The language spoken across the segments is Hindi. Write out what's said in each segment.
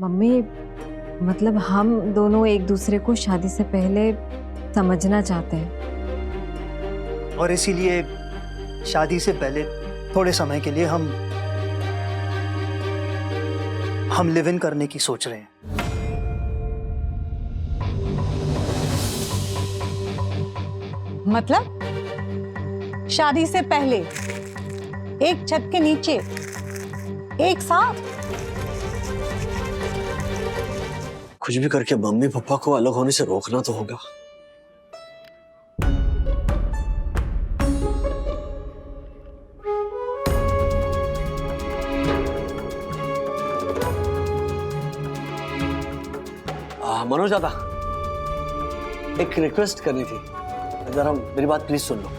मम्मी, मतलब हम दोनों एक दूसरे को शादी से पहले समझना चाहते हैं। और इसीलिए शादी से पहले थोड़े समय के लिए हम लिव इन करने की सोच रहे हैं। मतलब शादी से पहले एक छत के नीचे एक साथ? कुछ भी करके मम्मी पापा को अलग होने से रोकना तो होगा। मनोज दादा, एक रिक्वेस्ट करनी थी, जरा मेरी बात प्लीज सुन लो।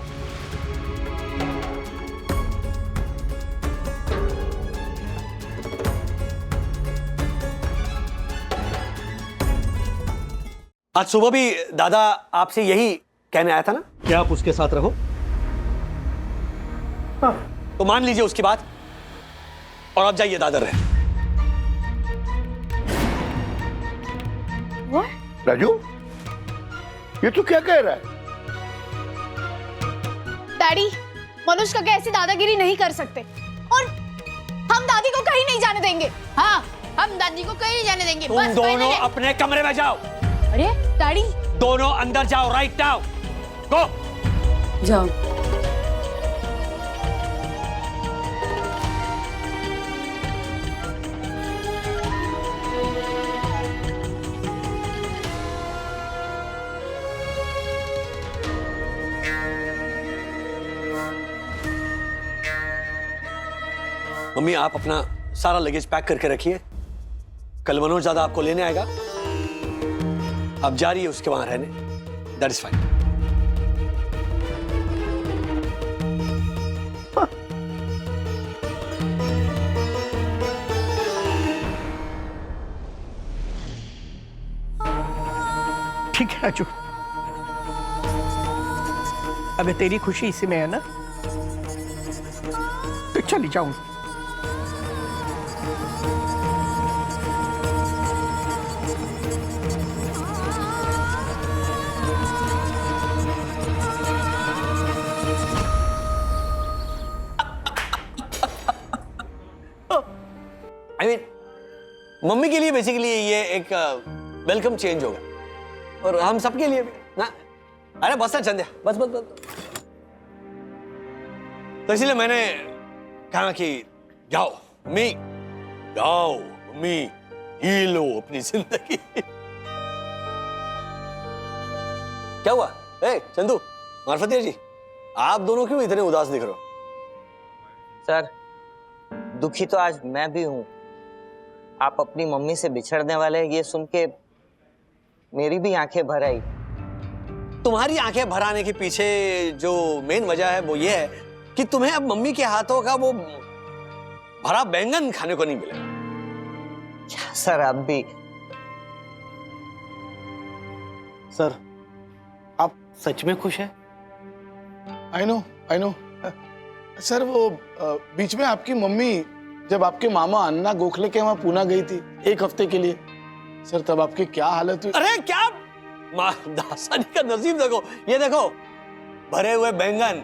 आज सुबह भी दादा आपसे यही कहने आया था ना कि आप उसके साथ रहो। हाँ। तो मान लीजिए उसकी बात और आप जाइए दादर रहे। राजू, ये तू क्या कह रहा है? डैडी, मनोज का ऐसी दादागिरी नहीं कर सकते और हम दादी को कहीं नहीं जाने देंगे। हाँ, हम दादी को कहीं नहीं जाने देंगे। तुम दोनों अपने कमरे में जाओ। अरे डैडी, दोनों अंदर जाओ, राइट नाउ, गो। जाओ। मम्मी, आप अपना सारा लगेज पैक करके रखिए। कल मनोज दादा आपको लेने आएगा। आप जा रही है उसके वहां रहने। That is fine. ठीक है राजू, अबे तेरी खुशी इसी में है ना, तो चली जाऊं। आई मीन, मम्मी के लिए बेसिकली ये एक वेलकम चेंज होगा और हम सबके लिए भी ना। अरे बस ना चंद्या, बस बस बस। तो इसलिए मैंने कहा कि जाओ मम्मी, जाओ मम्मी, जी लो अपनी जिंदगी। क्या हुआ? ए चंदू, मार्फतिया जी, आप दोनों क्यों इतने उदास दिख रहे हो? सर, दुखी तो आज मैं भी हूं। आप अपनी मम्मी से बिछड़ने वाले ये सुन के मेरी भी आंखें भर आई। तुम्हारी आंखें भर आने के पीछे जो मेन वजह है वो ये है कि तुम्हें अब मम्मी के हाथों का वो भरा बैंगन खाने को नहीं मिलेगा। क्या सर, आप भी? सर, आप सच में खुश हैं? आई नो सर, वो बीच में आपकी मम्मी जब आपके मामा अन्ना गोखले के वहां पूना गई थी 1 हफ्ते के लिए, सर तब आपकी क्या हालत हुई? अरे क्या दासानी का नसीब देखो, ये देखो भरे हुए बैंगन।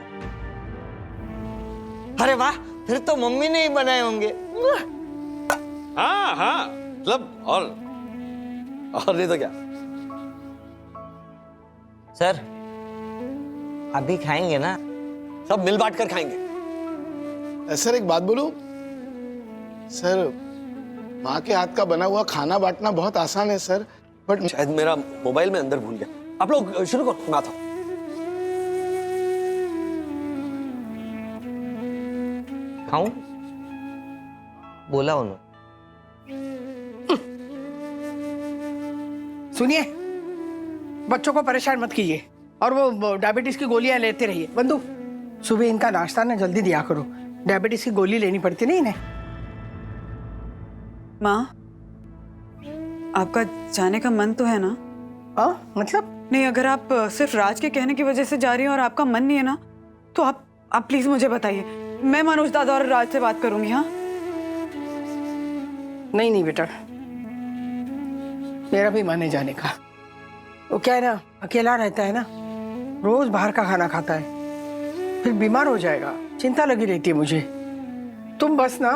अरे वाह, फिर तो मम्मी ने ही बनाए होंगे। हाँ हाँ, मतलब और नहीं तो क्या। सर, अभी खाएंगे ना? सब मिल बांट कर खाएंगे। सर एक बात बोलूं? सर, माँ के हाथ का बना हुआ खाना बांटना बहुत आसान है सर, बट शायद मेरा मोबाइल में अंदर भूल गया। आप लोग शुरू करो, मैं आता हूं। खाऊं? बोला उन्होंने। सुनिए, बच्चों को परेशान मत कीजिए और वो डायबिटीज की गोलियां लेते रहिए। बंधु, सुबह इनका नाश्ता ना जल्दी दिया करो, डायबिटीज की गोली लेनी पड़ती नहीं इन्हें। माँ, आपका जाने का मन तो है ना? हाँ, मतलब? नहीं, अगर आप सिर्फ राज के कहने की वजह से जा रही हैं और आपका मन नहीं है ना, तो आप प्लीज मुझे बताइए। मैं मनोज दादा और राज से बात करूंगी। हाँ? नहीं बेटा, मेरा भी मन है जाने का। वो क्या है ना, अकेला रहता है ना, रोज बाहर का खाना खाता है, फिर बीमार हो जाएगा, चिंता लगी रहती है मुझे। तुम बस ना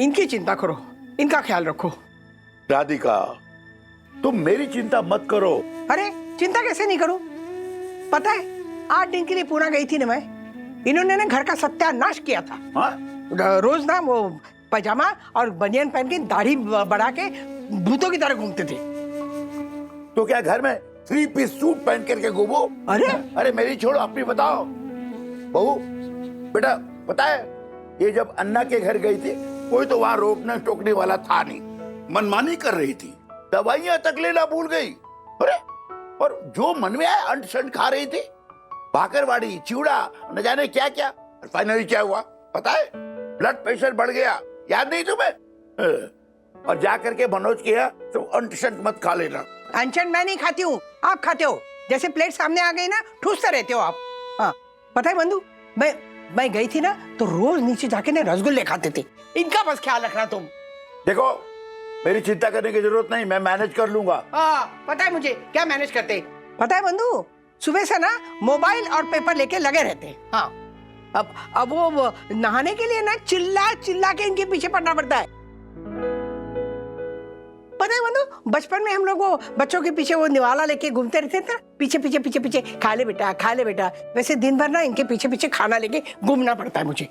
इनकी चिंता करो, इनका ख्याल रखो। राधिका, तुम मेरी चिंता मत करो। अरे चिंता कैसे नहीं करूं? पता है 8 दिन के लिए पूना गई थी ना मैं, इन्होंने ना घर का सत्यानाश किया था। हाँ? रोज ना वो पैजामा और बनियान पहन के दाढ़ी बढ़ा के भूतों की तरह घूमते थे। तो क्या घर में 3 पीस सूट पहन करके घूमो? अरे मेरी छोड़ो, अपनी बताओ। बहू बेटा, पता है ये जब अन्ना के घर गई थी, कोई तो वहां रोकने टोकने वाला था नहीं, मनमानी कर रही थी, दवाइयां तक लेना भूल गई। अरे और जो मन में आया अंट शंट खा रही थी, भाकरवाड़ी, चिवड़ा, न जाने क्या क्या। फाइनली क्या हुआ पता है? ब्लड प्रेशर बढ़ गया, याद नहीं तुम्हें? और जाकर के मनोज किया तो अंट शंट मत खा लेना। अनशन मैं नहीं खाती हूँ, आप खाते हो। जैसे प्लेट सामने आ गई ना, ठूसते रहते हो आप। हाँ पता है बंधु, मैं गई थी ना तो रोज नीचे जाके ना रसगुल्ले खाते थे। इनका बस ख्याल रखना तुम। देखो मेरी चिंता करने की जरूरत नहीं, मैं मैनेज कर लूंगा। हाँ पता है मुझे क्या मैनेज करते। पता है बंधु, सुबह से ना मोबाइल और पेपर लेके लगे रहते हैं। हाँ अब वो नहाने के लिए ना चिल्ला चिल्ला के इनके पीछे पड़ना पड़ता है। पता है बंधु, बचपन में हम लोग वो बच्चों के पीछे वो निवाला लेके घूमते रहते थे, पीछे पीछे पीछे पीछे, खा ले बेटा खा ले बेटा। वैसे दिन भर ना इनके पीछे पीछे खाना लेके घूमना पड़ता है मुझे।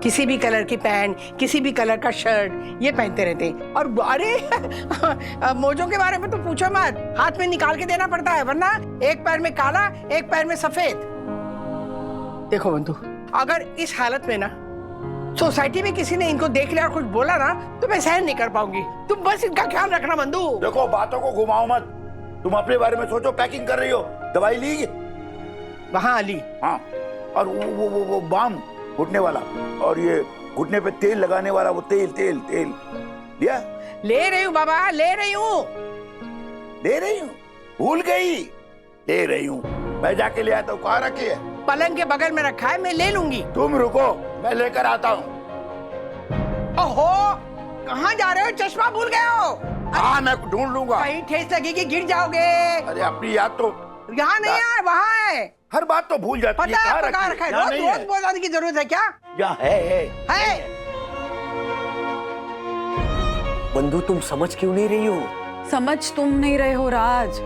किसी भी कलर की पैंट, किसी भी कलर का शर्ट ये पहनते रहते। और अरे मोजों के बारे में तो पूछो मत, हाथ में निकाल के देना पड़ता है, वरना एक पैर में काला एक पैर में सफेद। देखो बंधु, अगर इस हालत में ना सोसाइटी में किसी ने इनको देख लिया और कुछ बोला ना, तो मैं सहन नहीं कर पाऊंगी। तुम बस इनका ख्याल रखना बंधु। देखो बातों को घुमाओ मत, तुम अपने बारे में सोचो। पैकिंग कर रही हो, दवाई ली? वहाँ ली। हाँ, और वो बाम घुटने वाला, और ये घुटने पे तेल लगाने वाला, वो तेल तेल तेल लिया? ले रही हूँ बाबा, ले रही हूँ। ले रही हूँ? भूल गई? ले रही हूँ, मैं जाके ले आता हूँ। कहाँ रखी है? पलंग के बगल में रखा है, मैं ले लूंगी। तुम रुको, मैं लेकर आता हूँ। ओहो, कहाँ जा रहे हो? चश्मा भूल गए हो? हाँ मैं ढूंढ लूंगा। कहीं ठेस लगेगी, गिर जाओगे। अरे अपनी याद तो यहाँ नहीं है, वहाँ है। हर बात तो भूल जाती है। पता है कहाँ रखा है? रोज बताने की जरूरत है क्या? यहाँ है। बंधु तुम समझ क्यों नहीं रही हो? समझ तुम नहीं रहे हो राज।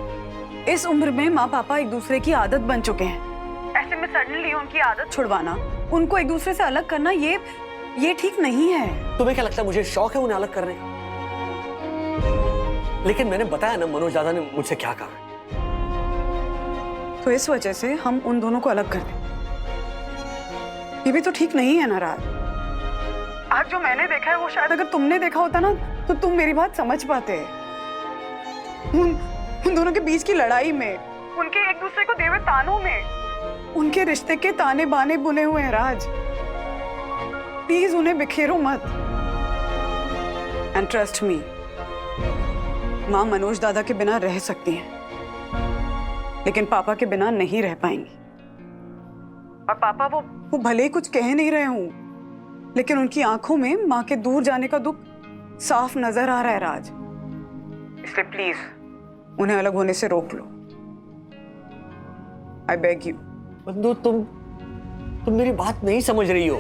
इस उम्र में माँ पापा एक दूसरे की आदत बन चुके हैं। ऐसे में सडनली उनकी आदत छुड़वाना, उनको एक दूसरे से अलग करना, ये ठीक नहीं है। तुम्हें क्या लगता है मुझे शौक है उन्हें अलग करने का? लेकिन मैंने बताया ना मनोज दादा ने मुझसे क्या कहा। तो इस वजह से हम उन दोनों को अलग कर दें, ये भी तो ठीक नहीं है ना राज। आज जो मैंने देखा है वो शायद अगर तुमने देखा होता ना तो तुम मेरी बात समझ पाते। उन दोनों के बीच की लड़ाई में, उनके एक दूसरे को देवे तानों में, उनके रिश्ते के ताने बाने बुने हुए हैं राज। प्लीज उन्हें बिखेरो मत। एंड ट्रस्ट मी, माँ मनोज दादा के बिना रह सकती हैं, लेकिन पापा के बिना नहीं रह पाएंगी। और पापा वो भले ही कुछ कह नहीं रहे हूं, लेकिन उनकी आंखों में माँ के दूर जाने का दुख साफ नजर आ रहा है राज। इसलिए प्लीज उन्हें अलग होने से रोक लो। I beg you. बंधु तुम मेरी बात नहीं समझ रही हो।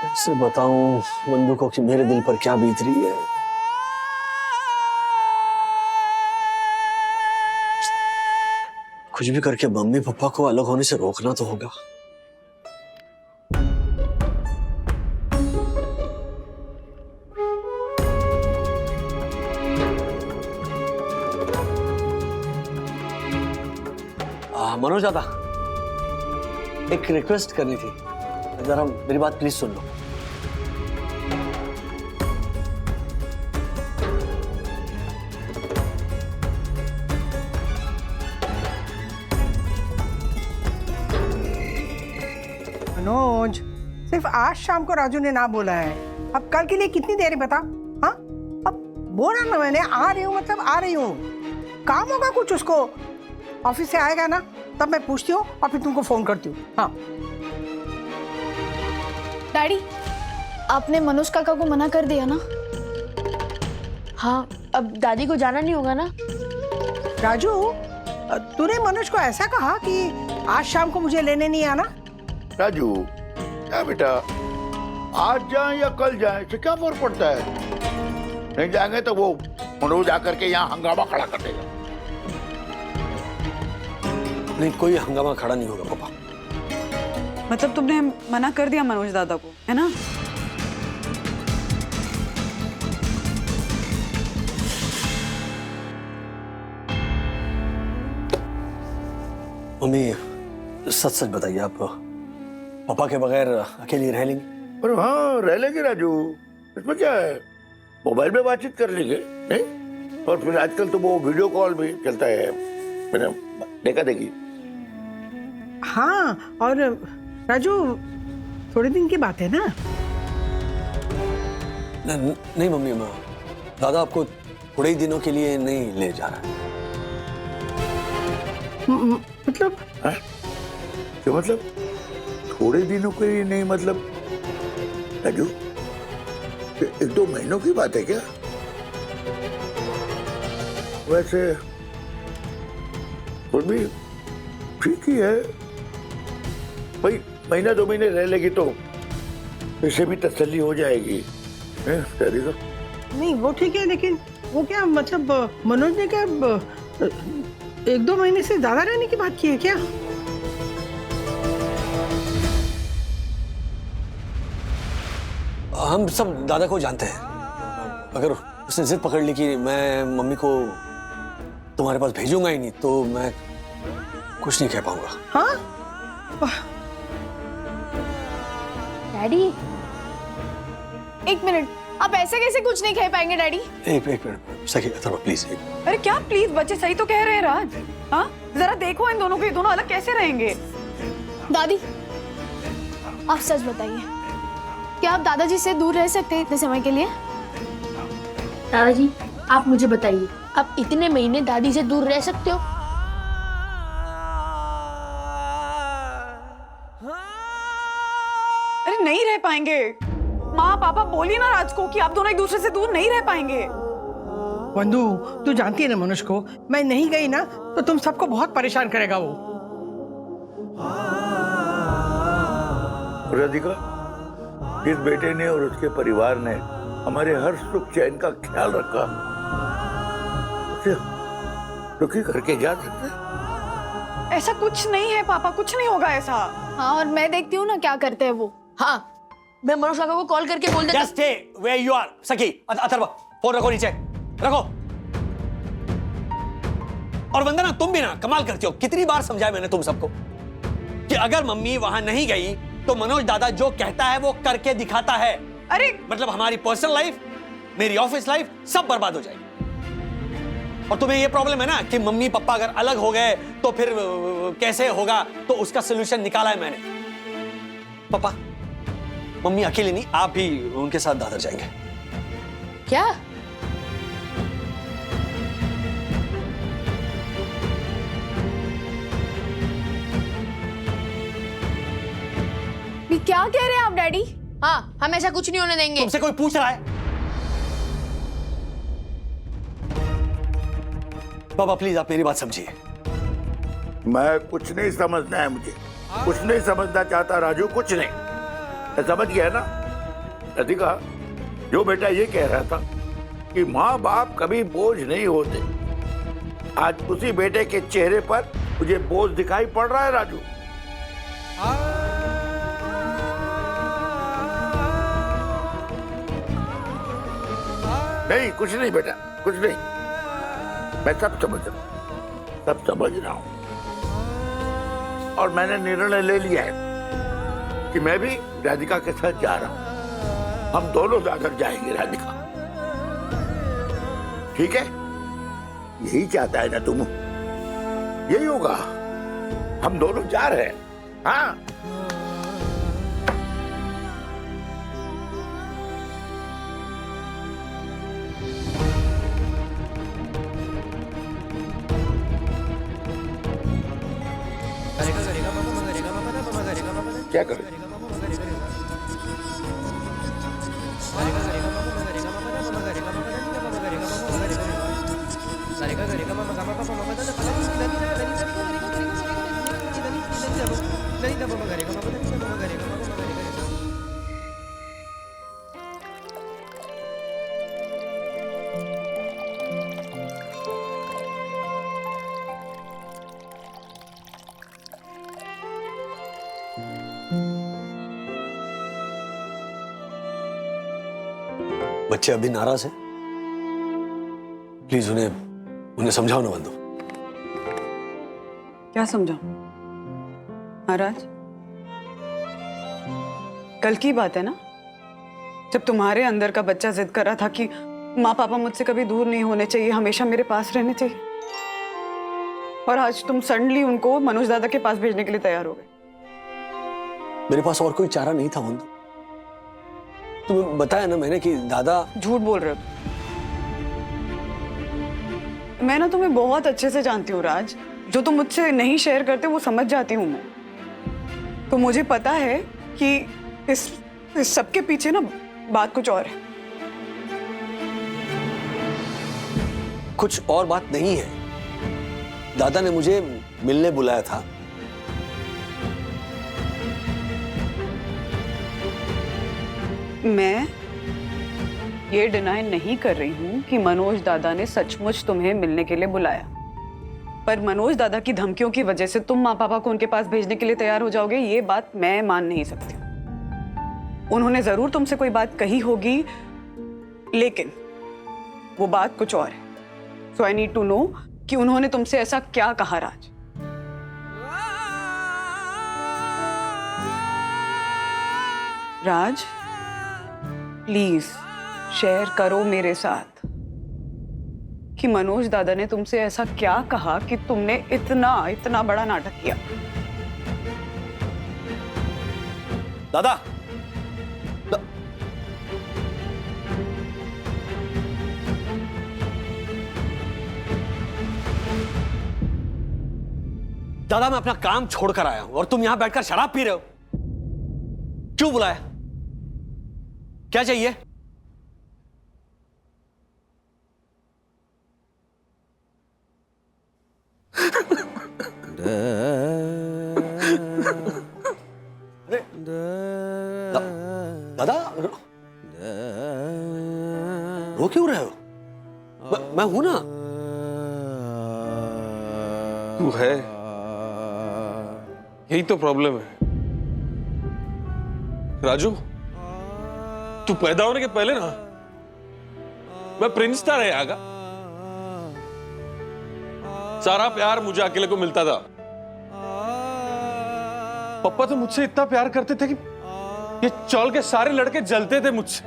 कैसे बताऊं बंधु को कि मेरे दिल पर क्या बीत रही है। कुछ भी करके मम्मी पापा को अलग होने से रोकना तो होगा। मनोज दादा, एक रिक्वेस्ट करनी थी, जरा मेरी बात प्लीज सुन लो। मनोज, सिर्फ आज शाम को राजू ने ना बोला है, अब कल के लिए कितनी देर है बता? हाँ अब बोला ना मैंने, आ रही हूँ मतलब आ रही हूँ। काम होगा कुछ उसको, ऑफिस से आएगा ना तब मैं पूछती हूँ और फिर तुमको फोन करती हूँ। हाँ डैडी, आपने मनोज काका को मना कर दिया ना? हाँ, अब दादी को जाना नहीं होगा ना? राजू, तूने मनोज को ऐसा कहा कि आज शाम को मुझे लेने नहीं आना? राजू, क्या बेटा, आज जाए या कल जाए इससे क्या फर्क पड़ता है? नहीं जाएंगे तो वो मनोज आकर के यहाँ हंगामा खड़ा कर देगा। नहीं, कोई हंगामा खड़ा नहीं होगा पापा। मतलब तुमने मना कर दिया मनोज दादा को, है ना? मम्मी, सच सच बताइए, आप पापा के बगैर अकेली रह लेंगी? अरे हाँ, रह लेंगे राजू, इसमें क्या है? मोबाइल में बातचीत कर लेंगे, नहीं? और फिर आजकल तो वो वीडियो कॉल भी चलता है, मैंने देखा देखी। हाँ, और राजू थोड़े दिन की बात है ना? नहीं मम्मी, दादा आपको थोड़े ही दिनों के लिए नहीं ले जा रहा है। मतलब? क्या मतलब? थोड़े दिनों के लिए नहीं मतलब? राजू, 1-2 महीनों की बात है क्या? वैसे फिर भी ठीक ही है भाई, 1-2 महीने रह लेगी तो इसे भी तसल्ली हो जाएगी। नहीं वो ठीक है, लेकिन वो क्या मतलब मनोज ने क्या 1-2 महीने से ज्यादा रहने की बात की है क्या? हम सब दादा को जानते हैं। अगर उसने जिद पकड़ ली कि मैं मम्मी को तुम्हारे पास भेजूंगा ही नहीं, तो मैं कुछ नहीं कह पाऊंगा। हाँ? डैडी, 1 मिनट, आप ऐसे कैसे कुछ नहीं कह पाएंगे डैडी? एक मिनट सखी, अथर्व प्लीज। अरे क्या प्लीज, बच्चे सही तो कह रहे हैं राज। हाँ, जरा देखो इन दोनों को, ये दोनों अलग कैसे रहेंगे? दादी, आप सच बताइए, क्या आप दादाजी से दूर रह सकते हैं इतने समय के लिए? दादाजी, आप मुझे बताइए, आप इतने महीने दादी से दूर रह सकते हो? अरे नहीं रह पाएंगे। माँ पापा बोलिए ना राज को कि आप दोनों एक दूसरे से दूर नहीं रह पाएंगे। वंदू, तू जानती है ना मनोज को, मैं नहीं गई ना तो तुम सबको बहुत परेशान करेगा वो। राधिका, इस बेटे ने और उसके परिवार ने हमारे हर सुख चैन का ख्याल रखा, उसे दुखी करके जा सकते? ऐसा कुछ नहीं है पापा, कुछ नहीं होगा ऐसा। हाँ, और मैं देखती हूँ ना क्या करते हैं वो। हाँ, मैं मनोज काका को कॉल करके बोल देता। Just stay where you are, सखी। अथर्व, फोन रखो नीचे, रखो। और वंदना, तुम भी ना कमाल करती हो। कितनी बार समझाया मैंने तुम सबको कि अगर मम्मी वहां नहीं गई तो मनोज दादा जो कहता है वो करके दिखाता है। अरे मतलब हमारी पर्सनल लाइफ, मेरी ऑफिस लाइफ सब बर्बाद हो जाएगी। और तुम्हें ये प्रॉब्लम है ना कि मम्मी पापा अगर अलग हो गए तो फिर कैसे होगा, तो उसका सोल्यूशन निकाला है मैंने। पापा, मम्मी अकेले नहीं, आप भी उनके साथ दादर जाएंगे। क्या? क्या कह रहे हैं आप डैडी? हाँ, हम ऐसा कुछ नहीं होने देंगे। तुमसे कोई पूछ रहा है? पापा प्लीज, आप मेरी बात समझिए। मैं कुछ नहीं समझना है, मुझे कुछ नहीं समझना चाहता राजू, कुछ नहीं। मैं समझ गया ना राधिका, जो बेटा ये कह रहा था कि माँ बाप कभी बोझ नहीं होते, आज उसी बेटे के चेहरे पर मुझे बोझ दिखाई पड़ रहा है राजू। नहीं, कुछ नहीं बेटा, कुछ नहीं, मैं सब समझ रहा हूं, सब समझ रहा हूं। और मैंने निर्णय ले लिया है कि मैं भी राधिका के साथ जा रहा हूं। हम दोनों दादर जाएंगे राधिका, ठीक है? यही चाहता है ना तुम? यही होगा, हम दोनों जा रहे हैं। हाँ, क्या करें? बच्चे अभी नाराज हैं, प्लीज उन्हें समझाओ ना बंधु। क्या समझाऊं महाराज? कल की बात है ना, जब तुम्हारे अंदर का बच्चा जिद कर रहा था कि माँ पापा मुझसे कभी दूर नहीं होने चाहिए, हमेशा मेरे पास रहने चाहिए, और आज तुम सडनली उनको मनोज दादा के पास भेजने के लिए तैयार हो गए। मेरे पास और कोई चारा नहीं था बंधु। तुम्हें बताया ना मैंने कि दादा। झूठ बोल रहे हो। मैं ना तुम्हें बहुत अच्छे से जानती हूँ राज, जो तुम मुझसे नहीं शेयर करते वो समझ जाती हूँ मैं। तो मुझे पता है कि इस सब के पीछे ना बात कुछ और है। कुछ और बात नहीं है। दादा ने मुझे मिलने बुलाया था। मैं ये डिनाई नहीं कर रही हूं कि मनोज दादा ने सचमुच तुम्हें मिलने के लिए बुलाया, पर मनोज दादा की धमकियों की वजह से तुम माँ पापा को उनके पास भेजने के लिए तैयार हो जाओगे, ये बात मैं मान नहीं सकती। उन्होंने जरूर तुमसे कोई बात कही होगी, लेकिन वो बात कुछ और है। सो आई नीड टू नो कि उन्होंने तुमसे ऐसा क्या कहा राज। राज प्लीज शेयर करो मेरे साथ कि मनोज दादा ने तुमसे ऐसा क्या कहा कि तुमने इतना बड़ा नाटक किया। दादा दादा मैं अपना काम छोड़कर आया हूं और तुम यहां बैठकर शराब पी रहे हो। क्यों बुलाया? क्या चाहिए? दादा रो क्यों रहे हो? मैं हूं ना। तू है, यही तो प्रॉब्लम है राजू। तू पैदा होने के पहले ना मैं प्रिंस था रे आगा। सारा प्यार मुझे अकेले को मिलता था। पापा तो मुझसे इतना प्यार करते थे कि ये चौल के सारे लड़के जलते थे मुझसे।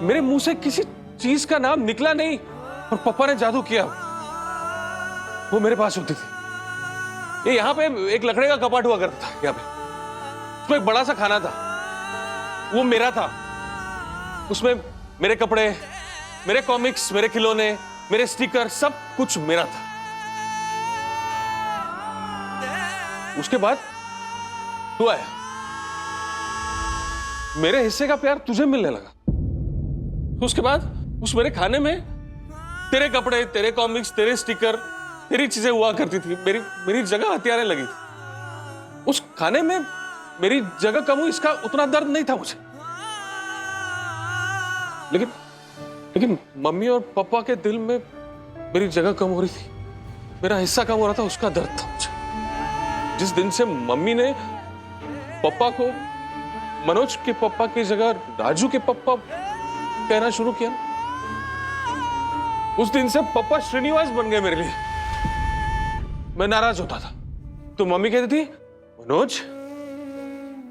मेरे मुंह से किसी चीज का नाम निकला नहीं और पापा ने जादू किया। वो मेरे पास होती थी। ये यहाँ पे एक लकड़े का कपाट हुआ करता था यहाँ पे, उसमें एक बड़ा सा खाना था, वो मेरा था। उसमें मेरे कपड़े, मेरे कॉमिक्स, मेरे खिलौने, मेरे स्टिकर, सब कुछ मेरा था। उसके बाद तू आया, मेरे हिस्से का प्यार तुझे मिलने लगा। उसके बाद उस मेरे खाने में तेरे कपड़े, तेरे कॉमिक्स, तेरे स्टिकर, तेरी चीजें हुआ करती थी। मेरी जगह हथियारें लगी थी। उस खाने में मेरी जगह कम हुई, इसका उतना दर्द नहीं था मुझे। लेकिन मम्मी और पापा के दिल में मेरी जगह कम हो रही थी, मेरा हिस्सा कम हो रहा था, उसका दर्द था मुझे। जिस दिन से मम्मी ने पापा को मनोज के पापा की जगह राजू के पापा कहना शुरू किया, उस दिन से पापा श्रीनिवास बन गए मेरे लिए। मैं नाराज होता था तो मम्मी कहती थी, मनोज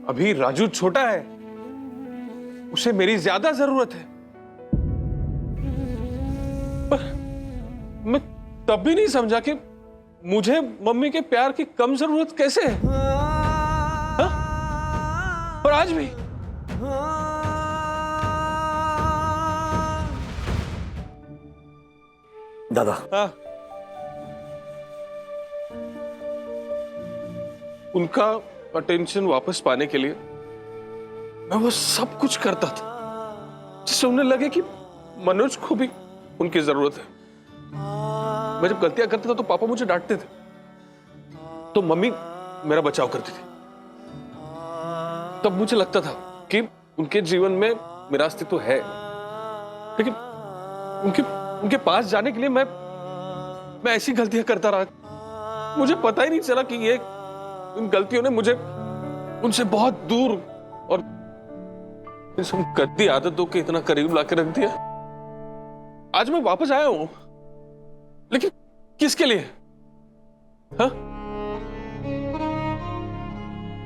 अभी राजू छोटा है, उसे मेरी ज्यादा जरूरत है। पर मैं तब भी नहीं समझा कि मुझे मम्मी के प्यार की कम जरूरत कैसे है। हा? और आज भी दादा। हाँ? उनका अटेंशन वापस पाने के लिए मैं वो सब कुछ करता था जिससे उन्हें लगे कि मनोज को भी उनकी जरूरत है। मैं जब गलतियां करता था तो पापा मुझे डांटते थे, तो मम्मी मेरा बचाव करती थी। तब मुझे लगता था कि उनके जीवन में मेरा अस्तित्व है, लेकिन उनके पास जाने के लिए मैं ऐसी गलतियां करता रहा। मुझे पता ही नहीं चला कि इन गलतियों ने मुझे उनसे बहुत दूर और इस गंदी आदतों के इतना करीब लाके रख दिया। आज मैं वापस आया हूं, लेकिन किसके लिए? हाँ?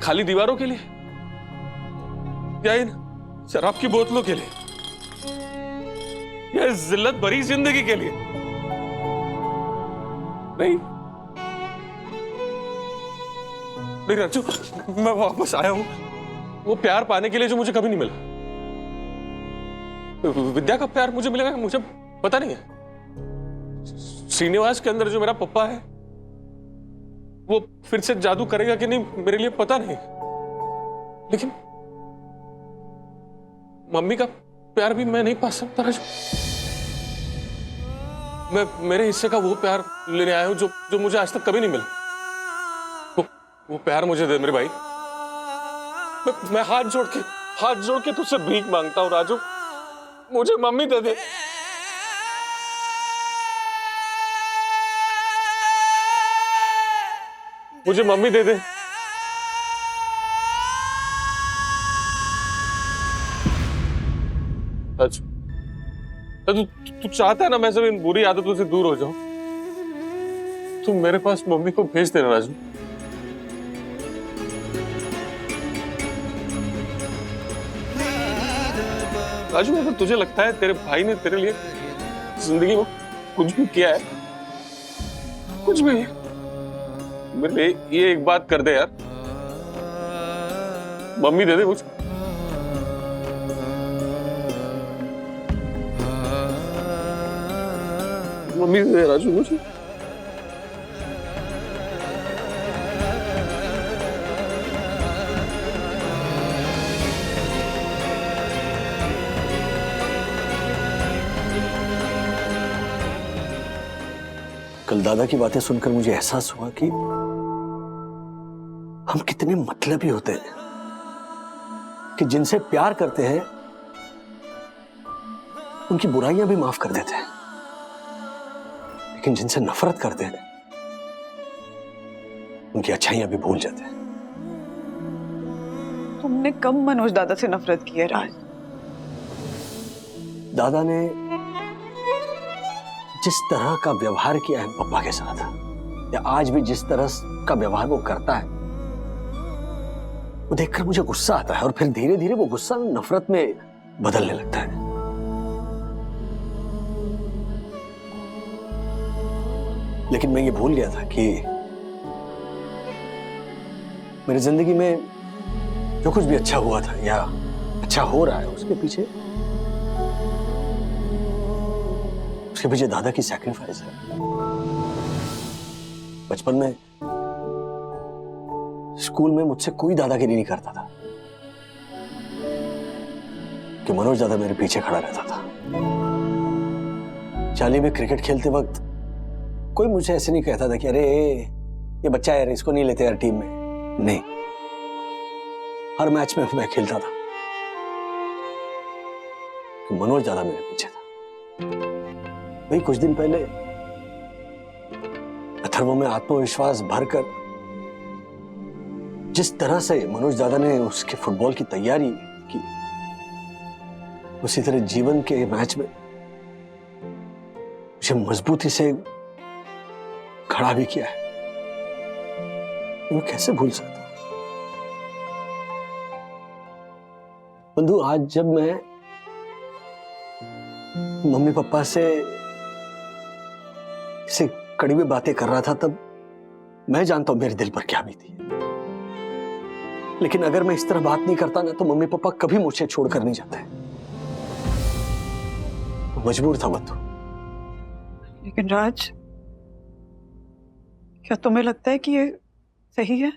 खाली दीवारों के लिए या इन शराब की बोतलों के लिए या इस जिल्लत भरी जिंदगी के लिए? नहीं राजू, मैं वापस आया हूं वो प्यार पाने के लिए जो मुझे कभी नहीं मिला। विद्या का प्यार मुझे मिलेगा मुझे पता नहीं है। श्रीनिवास के अंदर जो मेरा पप्पा है वो फिर से जादू करेगा कि नहीं मेरे लिए पता नहीं, लेकिन मम्मी का प्यार भी मैं नहीं पा सकता राजू। मैं मेरे हिस्से का वो प्यार लेने आया हूं जो मुझे आज तक कभी नहीं मिला। वो प्यार मुझे दे मेरे भाई। मैं हाथ जोड़ के तुझसे भीख मांगता हूं राजू, मुझे मम्मी दे दे। मुझे मम्मी दे दे। राजू, तू चाहता है ना मैं सब इन बुरी आदतों से दूर हो जाऊं, तू मेरे पास मम्मी को भेज देना राजू। राजू, अगर तुझे लगता है तेरे भाई ने तेरे लिए जिंदगी में कुछ भी किया है, कुछ भी, मेरे लिए ये एक बात कर दे यार, मम्मी दे दे मुझे। मम्मी दे दे राजू मुझे। कल दादा की बातें सुनकर मुझे एहसास हुआ कि हम कितने मतलबी होते हैं कि जिनसे प्यार करते हैं उनकी बुराइयां भी माफ कर देते हैं, लेकिन जिनसे नफरत करते हैं उनकी अच्छाइयां भी भूल जाते हैं। तुमने कब मनोज दादा से नफरत की है राज? दादा ने जिस तरह का व्यवहार किया है पप्पा के साथ, या आज भी जिस तरह का व्यवहार वो करता है, वो देखकर मुझे गुस्सा आता है और फिर धीरे धीरे वो गुस्सा नफरत में बदलने लगता है। लेकिन मैं ये भूल गया था कि मेरी जिंदगी में जो कुछ भी अच्छा हुआ था या अच्छा हो रहा है उसके पीछे दादा की सैक्रिफाइस है। बचपन में स्कूल में मुझसे कोई दादागिरी नहीं करता था कि मनोज दादा मेरे पीछे खड़ा रहता था। चाली में क्रिकेट खेलते वक्त कोई मुझे ऐसे नहीं कहता था कि अरे ये बच्चा है, इसको नहीं लेते यार टीम में। नहीं, हर मैच में मैं खेलता था कि मनोज दादा मेरे पीछे था। वही कुछ दिन पहले अथर्व में आत्मविश्वास भरकर जिस तरह से मनोज दादा ने उसके फुटबॉल की तैयारी की, उसी तरह जीवन के मैच में मुझे मजबूती से खड़ा भी किया है। मैं कैसे भूल सकता हूं? बंधु, आज जब मैं मम्मी पापा से कड़वी बातें कर रहा था, तब मैं जानता हूं मेरे दिल पर क्या बीती है। लेकिन अगर मैं इस तरह बात नहीं करता ना, तो मम्मी पापा कभी मुझे छोड़कर नहीं जाते। मजबूर था बंधु। लेकिन राज, क्या तुम्हें लगता है कि ये सही है?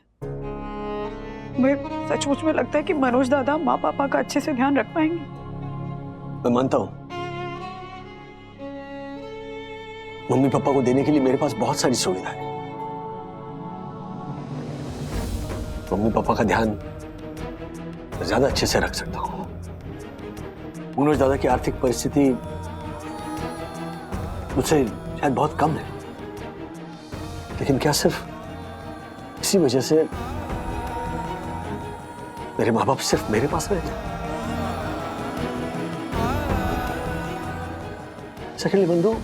मुझे सचमुच में लगता है कि मनोज दादा माँ पापा का अच्छे से ध्यान रख पाएंगे? मैं मानता हूं मम्मी पापा को देने के लिए मेरे पास बहुत सारी सुविधा है, मम्मी पापा का ध्यान ज्यादा अच्छे से रख सकता हूँ। मनोज दादा की आर्थिक परिस्थिति मुझसे शायद बहुत कम है, लेकिन क्या सिर्फ इसी वजह से मेरे माँ बाप सिर्फ मेरे पास रह जाए? सेकेंडली बंधु,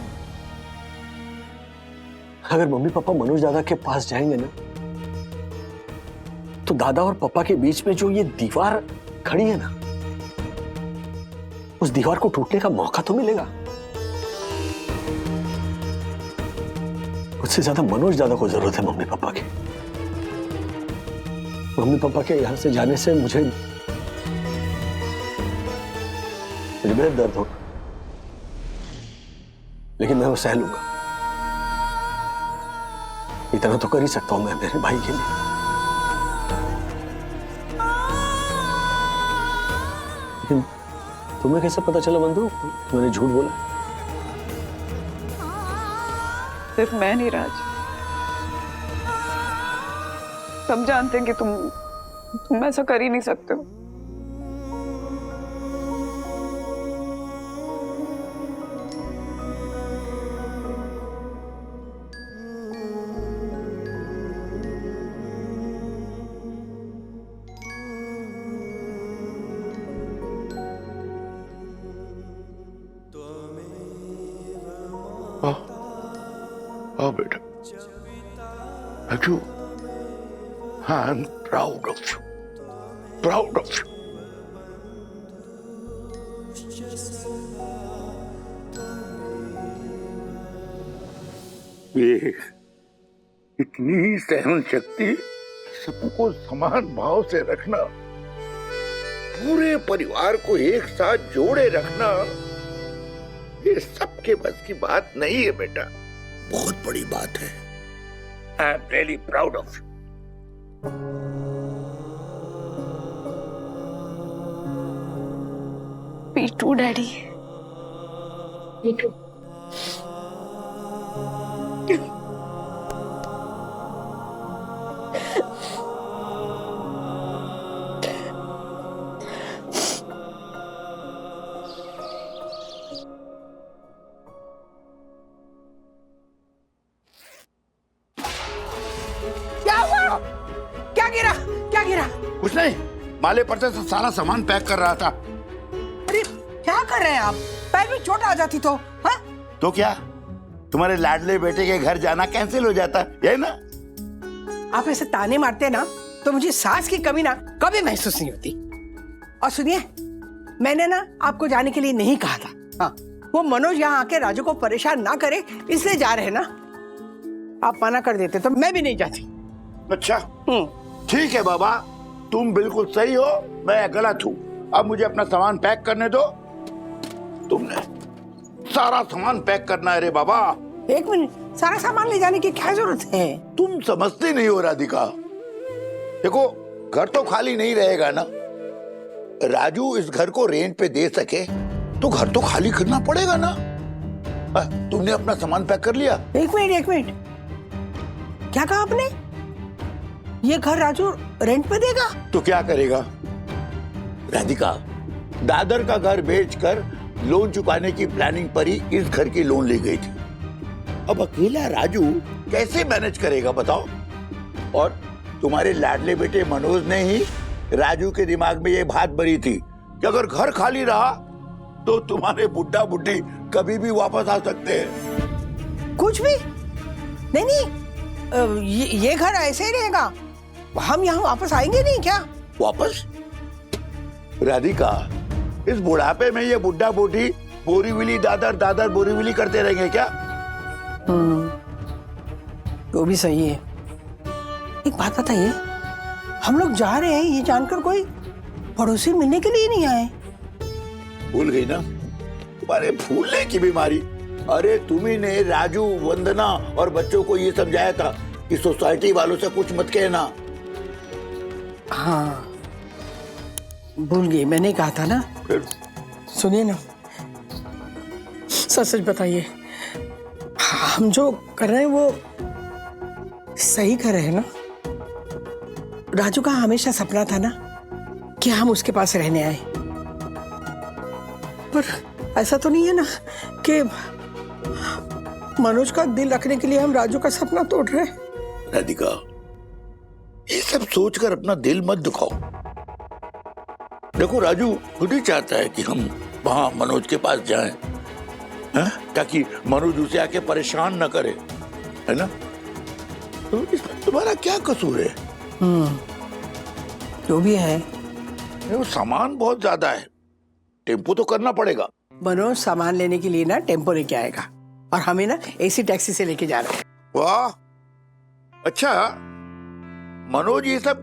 अगर मम्मी पापा मनोज दादा के पास जाएंगे ना, तो दादा और पापा के बीच में जो ये दीवार खड़ी है ना, उस दीवार को टूटने का मौका तो मिलेगा। मुझसे ज्यादा मनोज दादा को जरूरत है मम्मी पापा की। मम्मी पापा के यहां से जाने से मुझे बेहद दर्द होगा, लेकिन मैं वो सह लूंगा। इतना तो कर ही सकता हूं मैं मेरे भाई के लिए। लेकिन तुम्हें कैसे पता चला बंधु कि मैंने झूठ बोला? सिर्फ मैं नहीं राज, सब जानते हैं कि तुम ऐसा कर ही नहीं सकते हो। हाँ बेटा, Raju, I am proud of you, proud of you. ये इतनी सहन शक्ति, सबको समान भाव से रखना, पूरे परिवार को एक साथ जोड़े रखना, ये सबके बस की बात नहीं है बेटा, बहुत बड़ी बात है। I am really proud of you. Me too, Daddy. Me too. क्या हुआ? क्या गिरा? क्या गिरा? कुछ नहीं, माले पर से सारा सामान पैक कर रहा था। अरे क्या कर रहे हैं आप? पैर में चोट आ जाती तो? हाँ? तो क्या तुम्हारे लाडले बेटे के घर जाना कैंसिल हो जाता है ना? आप ऐसे ताने मारते ना तो मुझे सांस की कमी ना कभी महसूस नहीं होती। और सुनिए, मैंने ना आपको जाने के लिए नहीं कहा था। हाँ, वो मनोज यहाँ आके राजू को परेशान ना करे इसलिए जा रहे हैं ना। आप मना कर देते तो मैं भी नहीं जाती। अच्छा ठीक है बाबा, तुम बिल्कुल सही हो, मैं गलत हूँ। अब मुझे अपना सामान पैक करने दो। तुमने सारा सामान पैक करना है रे बाबा। एक मिनट, सारा सामान ले जाने की क्या जरूरत है? तुम समझते नहीं हो राधिका। देखो, घर तो खाली नहीं रहेगा ना। राजू इस घर को रेंट पे दे सके तो घर तो खाली करना पड़ेगा ना। तुमने अपना सामान पैक कर लिया? एक मिनट, क्या कहा आपने? ये घर राजू रेंट पे देगा? तो क्या करेगा राधिका? दादर का घर बेचकर लोन चुकाने की प्लानिंग पर ही इस घर की लोन ली गई थी। अब अकेला राजू कैसे मैनेज करेगा बताओ? और तुम्हारे लाडले बेटे मनोज ने ही राजू के दिमाग में ये बात भरी थी कि अगर घर खाली रहा तो तुम्हारे बुड्ढा बुड्ढी कभी भी वापस आ सकते हैं। कुछ भी नहीं, ये घर ऐसे ही रहेगा। हम यहाँ वापस आएंगे नहीं क्या? वापस? राधिका, इस बुढ़ापे में ये बुड्ढा बूढ़ी बोरीवली दादर दादर बोरीवली करते रहेंगे क्या? वो भी सही है। एक बात बताइए, हम लोग जा रहे हैं ये जानकर कोई पड़ोसी मिलने के लिए नहीं आए? भूल गई ना तुम्हारे भूलने की बीमारी। अरे तुम्ही ने राजू, वंदना और बच्चों को ये समझाया था कि सोसाइटी वालों से कुछ मत कहना। हाँ, भूल गई, मैंने कहा था ना। सुनिए ना, सच बताइए, हम जो कर रहे हैं वो सही कर रहे हैं ना? राजू का हमेशा सपना था ना कि हम उसके पास रहने आए, पर ऐसा तो नहीं है ना कि मनोज का दिल रखने के लिए हम राजू का सपना तोड़ रहे हैं। राधिका, ये सब सोचकर अपना दिल मत दुखाओ। देखो राजू खुद ही चाहता है कि हम वहां मनोज के पास जाएं, हैं? ताकि मनोज उसे आके परेशान न करे, है ना? तो इसमें तुम्हारा क्या कसूर है? जो भी है, वो सामान बहुत ज्यादा है, टेम्पो तो करना पड़ेगा। मनोज सामान लेने के लिए ना टेम्पो लेके आएगा और हमें ना एसी टैक्सी से लेके जा रहे हैं। वाह, अच्छा मनोज ये सब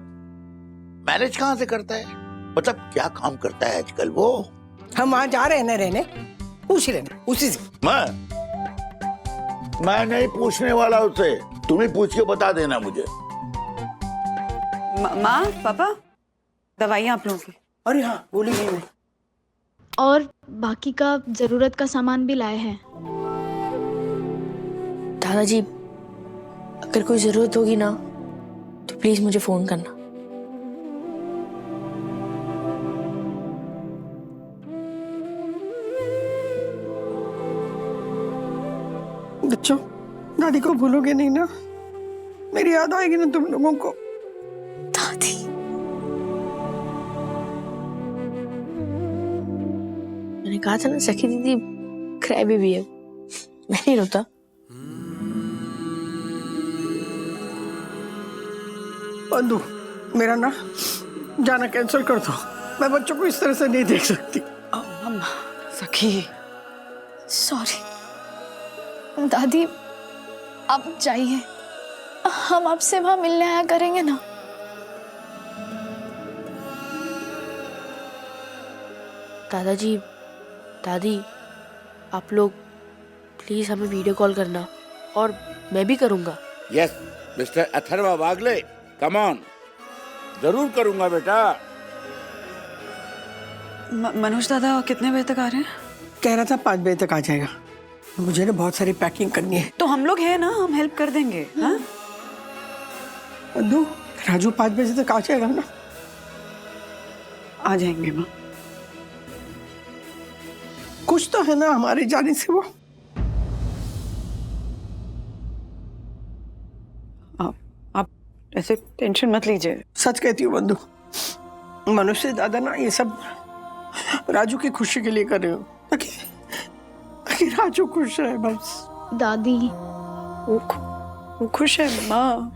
मैनेज कहाँ से करता है? मतलब क्या काम करता है आजकल वो? हम वहां जा रहे हैं ना रहने, पूछ लेना उसी से। मैं नहीं पूछने वाला उससे, तुम ही पूछ के बता देना मुझे। माँ पापा, दवाइयाँ आप लोगों की। अरे हाँ, बोली नहीं मैं। और बाकी का जरूरत का सामान भी लाए हैं। दादाजी, अगर कोई जरूरत होगी ना तो प्लीज मुझे फोन करना। बच्चों, दादी को भूलोगे नहीं ना? मेरी याद आएगी ना तुम लोगों को? दादी, मैंने कहा था ना सखी दीदी क्रैबी बेबी है, मैं नहीं रोता। बंधु, मेरा ना जाना कैंसिल कर दो, मैं बच्चों को इस तरह से नहीं देख सकती। सखी, सॉरी दादी, आप जाइए, हम आपसे वहां मिलने आया करेंगे ना। दादाजी, दादी, आप लोग प्लीज हमें वीडियो कॉल करना, और मैं भी करूंगा। Yes mister Atharva Wagle, come on, जरूर करूंगा बेटा। मनोज दादा कितने बजे तक आ रहे हैं? कह रहा था 5 बजे तक आ जाएगा। मुझे ना बहुत सारी पैकिंग करनी है। तो हम लोग हैं ना, हम हेल्प कर देंगे। हाँ? बंधु, राजू 5 बजे तक आ जाएगा ना? आ जाएंगे माँ। कुछ तो है ना हमारे जाने से वो। आप ऐसे टेंशन मत लीजिए। सच कहती हूँ बंधु, मनुष्य दादा ना ये सब राजू की खुशी के लिए कर रहे हो, ताकि राजू खुश रहे बस। दादी, वो खुश है माँ।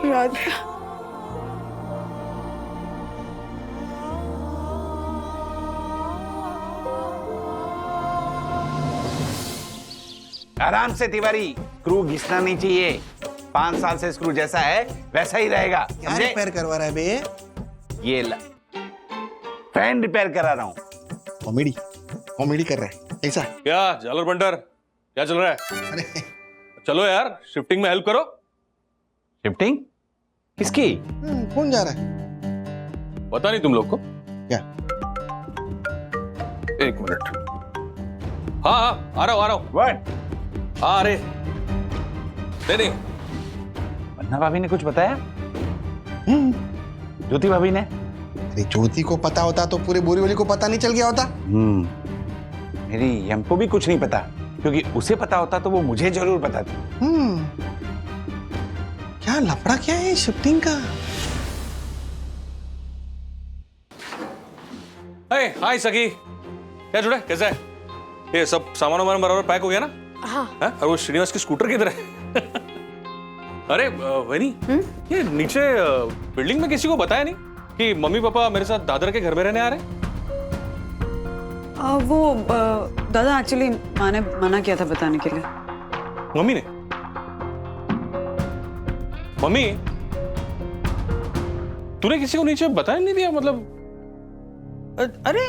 राधे, आराम से तिवारी, स्क्रू घिसना नहीं चाहिए। 5 साल से स्क्रू जैसा है वैसा ही रहेगा। क्या रिपेयर करवा रहा है बे? ये फैन रिपेयर करा रहा हूँ। कॉमेडी कर रहा है ऐसा? क्या जालर बंडर, क्या चल रहा है? अरे चलो यार, शिफ्टिंग में हेल्प करो। शिफ्टिंग किसकी? कौन जा रहा है? पता नहीं तुम लोग को? क्या? 1 मिनट। हाँ, आ रहा हूँ। व्हाट? अरे नहीं, वंदना भाभी ने कुछ बताया? ज्योति भाभी ने? अरे ज्योति को पता होता तो पूरे बोरीवली को पता नहीं चल गया होता। मेरी यम को भी कुछ नहीं पता, क्योंकि उसे पता होता तो वो मुझे जरूर बताती। क्या लफड़ा क्या है शिफ्टिंग का? हाय सखी, क्या जुड़ा, कैसा है? ये सब सामान वामान बराबर पैक हो गया ना? हाँ। और वो श्रीनिवास की स्कूटर किधर है? अरे वनी, ये नीचे बिल्डिंग में किसी को बताया नहीं कि मम्मी पापा मेरे साथ दादर के घर में रहने आ रहे हैं? दादा एक्चुअली माँ ने मना किया था बताने के लिए। मम्मी ने? मम्मी, तूने किसी को नीचे बताया नहीं दिया? मतलब अरे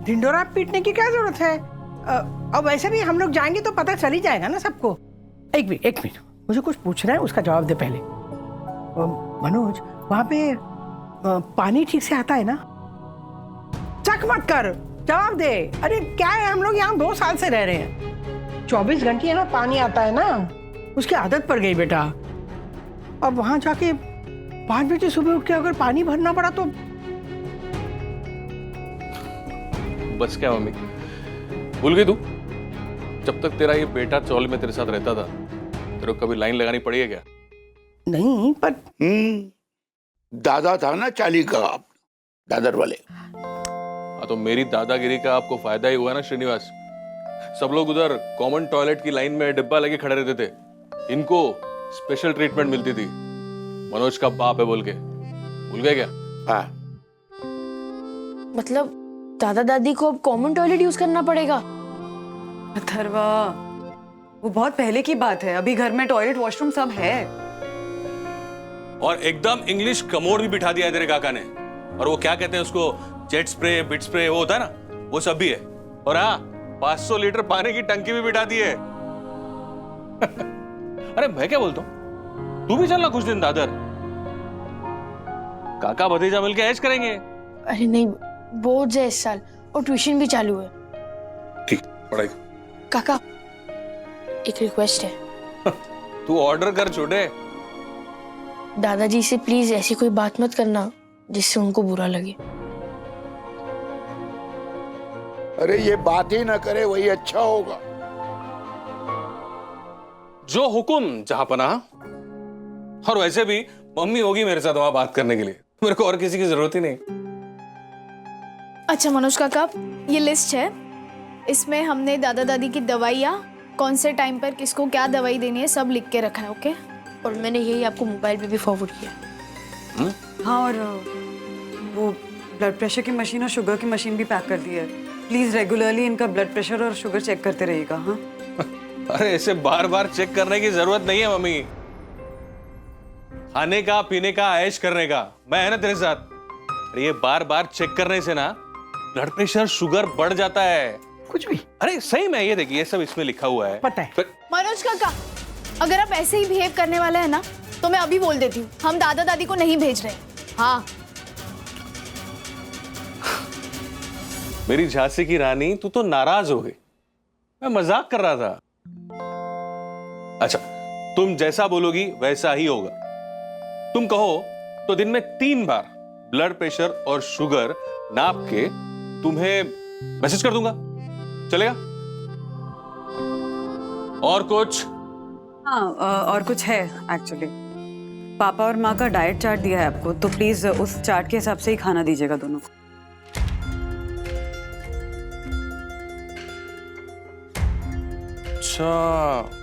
ढिंडोरा पीटने की क्या जरूरत है? अब वैसे भी हम लोग जाएंगे तो पता चल ही जाएगा ना सबको। एक मिनट, मुझे कुछ पूछना है, उसका जवाब दे पहले। मनोज, वहां पे पानी ठीक से आता है ना? चक मत कर, जवाब दे। अरे क्या है, हम लोग यहाँ 2 साल से रह रहे हैं, 24 घंटे ना पानी आता है ना, उसकी आदत पड़ गई बेटा। अब वहां जाके 5 बजे सुबह उठ के अगर पानी भरना पड़ा तो बस क्या मम्मी, भूल गई तू? जब तक तेरा ये बेटा चौल में तेरे साथ रहता था, तेरे को कभी लाइन लगानी पड़ी है क्या? नहीं, पर दादा था ना चाली का, दादर वाले। हाँ, तो मेरी दादागिरी का आपको फायदा ही हुआ ना श्रीनिवास। सब लोग उधर कॉमन टॉयलेट की लाइन में डिब्बा लेके खड़े रहते थे, इनको स्पेशल ट्रीटमेंट मिलती थी। मनोज का बाप है बोल के, भूल गए क्या? हाँ। मतलब दादा दादी को अब कॉमन टॉयलेट यूज करना पड़ेगा? अथर्वा, वो बहुत पहले की बात है, अभी घर में टॉयलेट वॉशरूम सब है। और एकदम इंग्लिश कमोड भी बिठा दिया है तेरे काका ने। और वो क्या कहते हैं उसको, जेट स्प्रे, बिट स्प्रे, वो होता है ना, वो सब भी है। और हाँ, 500 लीटर पानी की टंकी भी बिठा दी है। अरे मैं क्या बोलता हूँ, तू भी चलना कुछ दिन दादर, काका भतीजा मिलके ऐश करेंगे। अरे नहीं, बोर्ड है इस साल और ट्यूशन भी चालू है। ठीक, पढ़ाई। काका, एक रिक्वेस्ट है। तू ऑर्डर कर छोटे। दादाजी से प्लीज ऐसी कोई बात मत करना जिससे उनको बुरा लगे। अरे ये बात ही ना करे वही अच्छा होगा। जो हुकुम जहांपनाह। और वैसे भी मम्मी होगी मेरे साथ वहां बात करने के लिए, मेरे को और किसी की जरूरत ही नहीं। अच्छा मनोज काका, ये लिस्ट है, इसमें हमने दादा दादी की दवाइयाँ, कौन से टाइम पर किसको क्या दवाई देनी है, सब लिख के रखा है। ओके? और मैंने यही आपको मोबाइल पे भी फॉरवर्ड किया। हाँ, और वो ब्लड प्रेशर की मशीन और शुगर की मशीन भी पैक कर दी है। प्लीज रेगुलरली इनका ब्लड प्रेशर और शुगर चेक करते रहिएगा। हाँ। अरे ऐसे बार बार चेक करने की जरूरत नहीं है मम्मी। खाने का, पीने का, ऐश करने का मैं है ना तेरे साथ। अरे ये बार बार चेक करने से ना ब्लड प्रेशर, शुगर बढ़ जाता है। कुछ भी। अरे सही में, ये देखिए, ये सब इसमें लिखा हुआ है। पता है। मनोज काका, अगर आप ऐसे ही बिहेव करने वाले हैं ना, तो मैं अभी बोल देती हूँ, हम दादा दादी को नहीं भेज रहे। हाँ। मेरी झांसी की रानी, तू तो नाराज हो गई। मैं मजाक कर रहा था। अच्छा, तुम जैसा बोलोगी वैसा ही होगा। तुम कहो तो दिन में 3 बार ब्लड प्रेशर और शुगर नाप के तुम्हें मैसेज कर दूंगा, चलेगा? और कुछ? हाँ, और कुछ है एक्चुअली। पापा और माँ का डाइट चार्ट दिया है आपको, तो प्लीज उस चार्ट के हिसाब से ही खाना दीजिएगा दोनों को। अच्छा।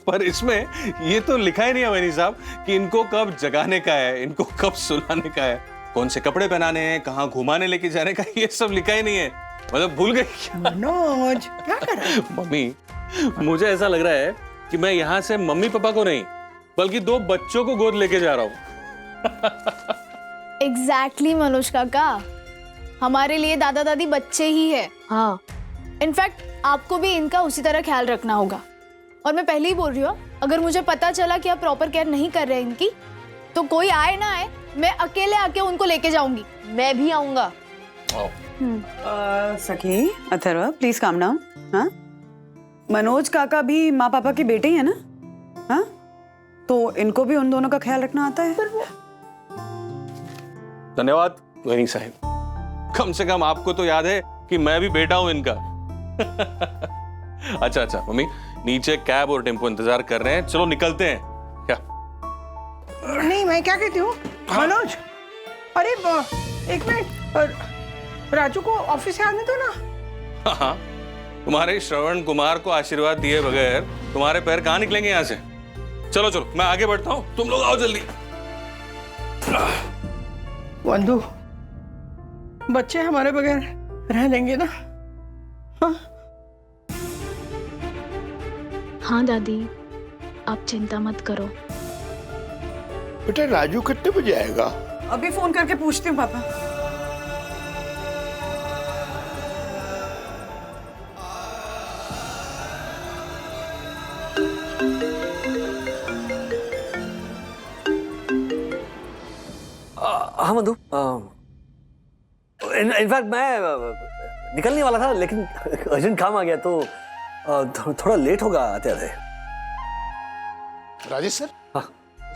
पर इसमें ये तो लिखा ही नहीं है मैनी साहब कि इनको कब जगाने का है, इनको कब सुलाने का है, कौन से कपड़े पहनाने हैं, कहाँ घुमाने लेके जाने का, ये सब लिखा ही नहीं है। मतलब भूल गए क्या? मनोज, क्या कर रहा है? मम्मी, मुझे ऐसा लग रहा है कि मैं यहाँ से मम्मी पापा को नहीं, बल्कि 2 बच्चों को गोद लेके जा रहा हूँ। एग्जैक्टली मनोज काका, हमारे लिए दादा दादी बच्चे ही है। हाँ, इनफैक्ट आपको भी इनका उसी तरह ख्याल रखना होगा। और मैं पहले ही बोल रही हूँ, अगर मुझे पता चला कि आप प्रॉपर केयर नहीं कर रहे हैं इनकी, तो कोई आए ना आए, मैं अकेले आके उनको लेके जाऊंगी। मैं भी आऊंगा। सखी, अथर्वा, प्लीज काम डाउन। हाँ, मनोज काका भी माँ पापा के बेटे ही है ना? हाँ, तो इनको भी उन दोनों का ख्याल रखना आता है। धन्यवाद वनी साहब, कम से कम आपको तो याद है कि मैं भी बेटा हूं इनका। अच्छा अच्छा मम्मी, नीचे कैब और टेम्पो इंतजार कर रहे हैं, चलो निकलते हैं क्या? नहीं, मैं क्या कहती हूँ मनोज, अरे एक मिनट, राजू को ऑफिस से आने दो ना। हाँ, तुम्हारे श्रवण कुमार को आशीर्वाद दिए बगैर तुम्हारे पैर कहाँ निकलेंगे यहाँ से? चलो चलो, मैं आगे बढ़ता हूँ, तुम लोग आओ जल्दी। बंधु, बच्चे हमारे बगैर रह लेंगे ना? हाँ? हाँ दादी, आप चिंता मत करो। बेटा राजू कितने बजे आएगा? अभी फोन करके पूछती हूँ पापा। हाँ मधु, इनफैक्ट मैं निकलने वाला था, लेकिन अर्जेंट काम आ गया, तो थोड़ा लेट होगा आते आते। राजेश सर,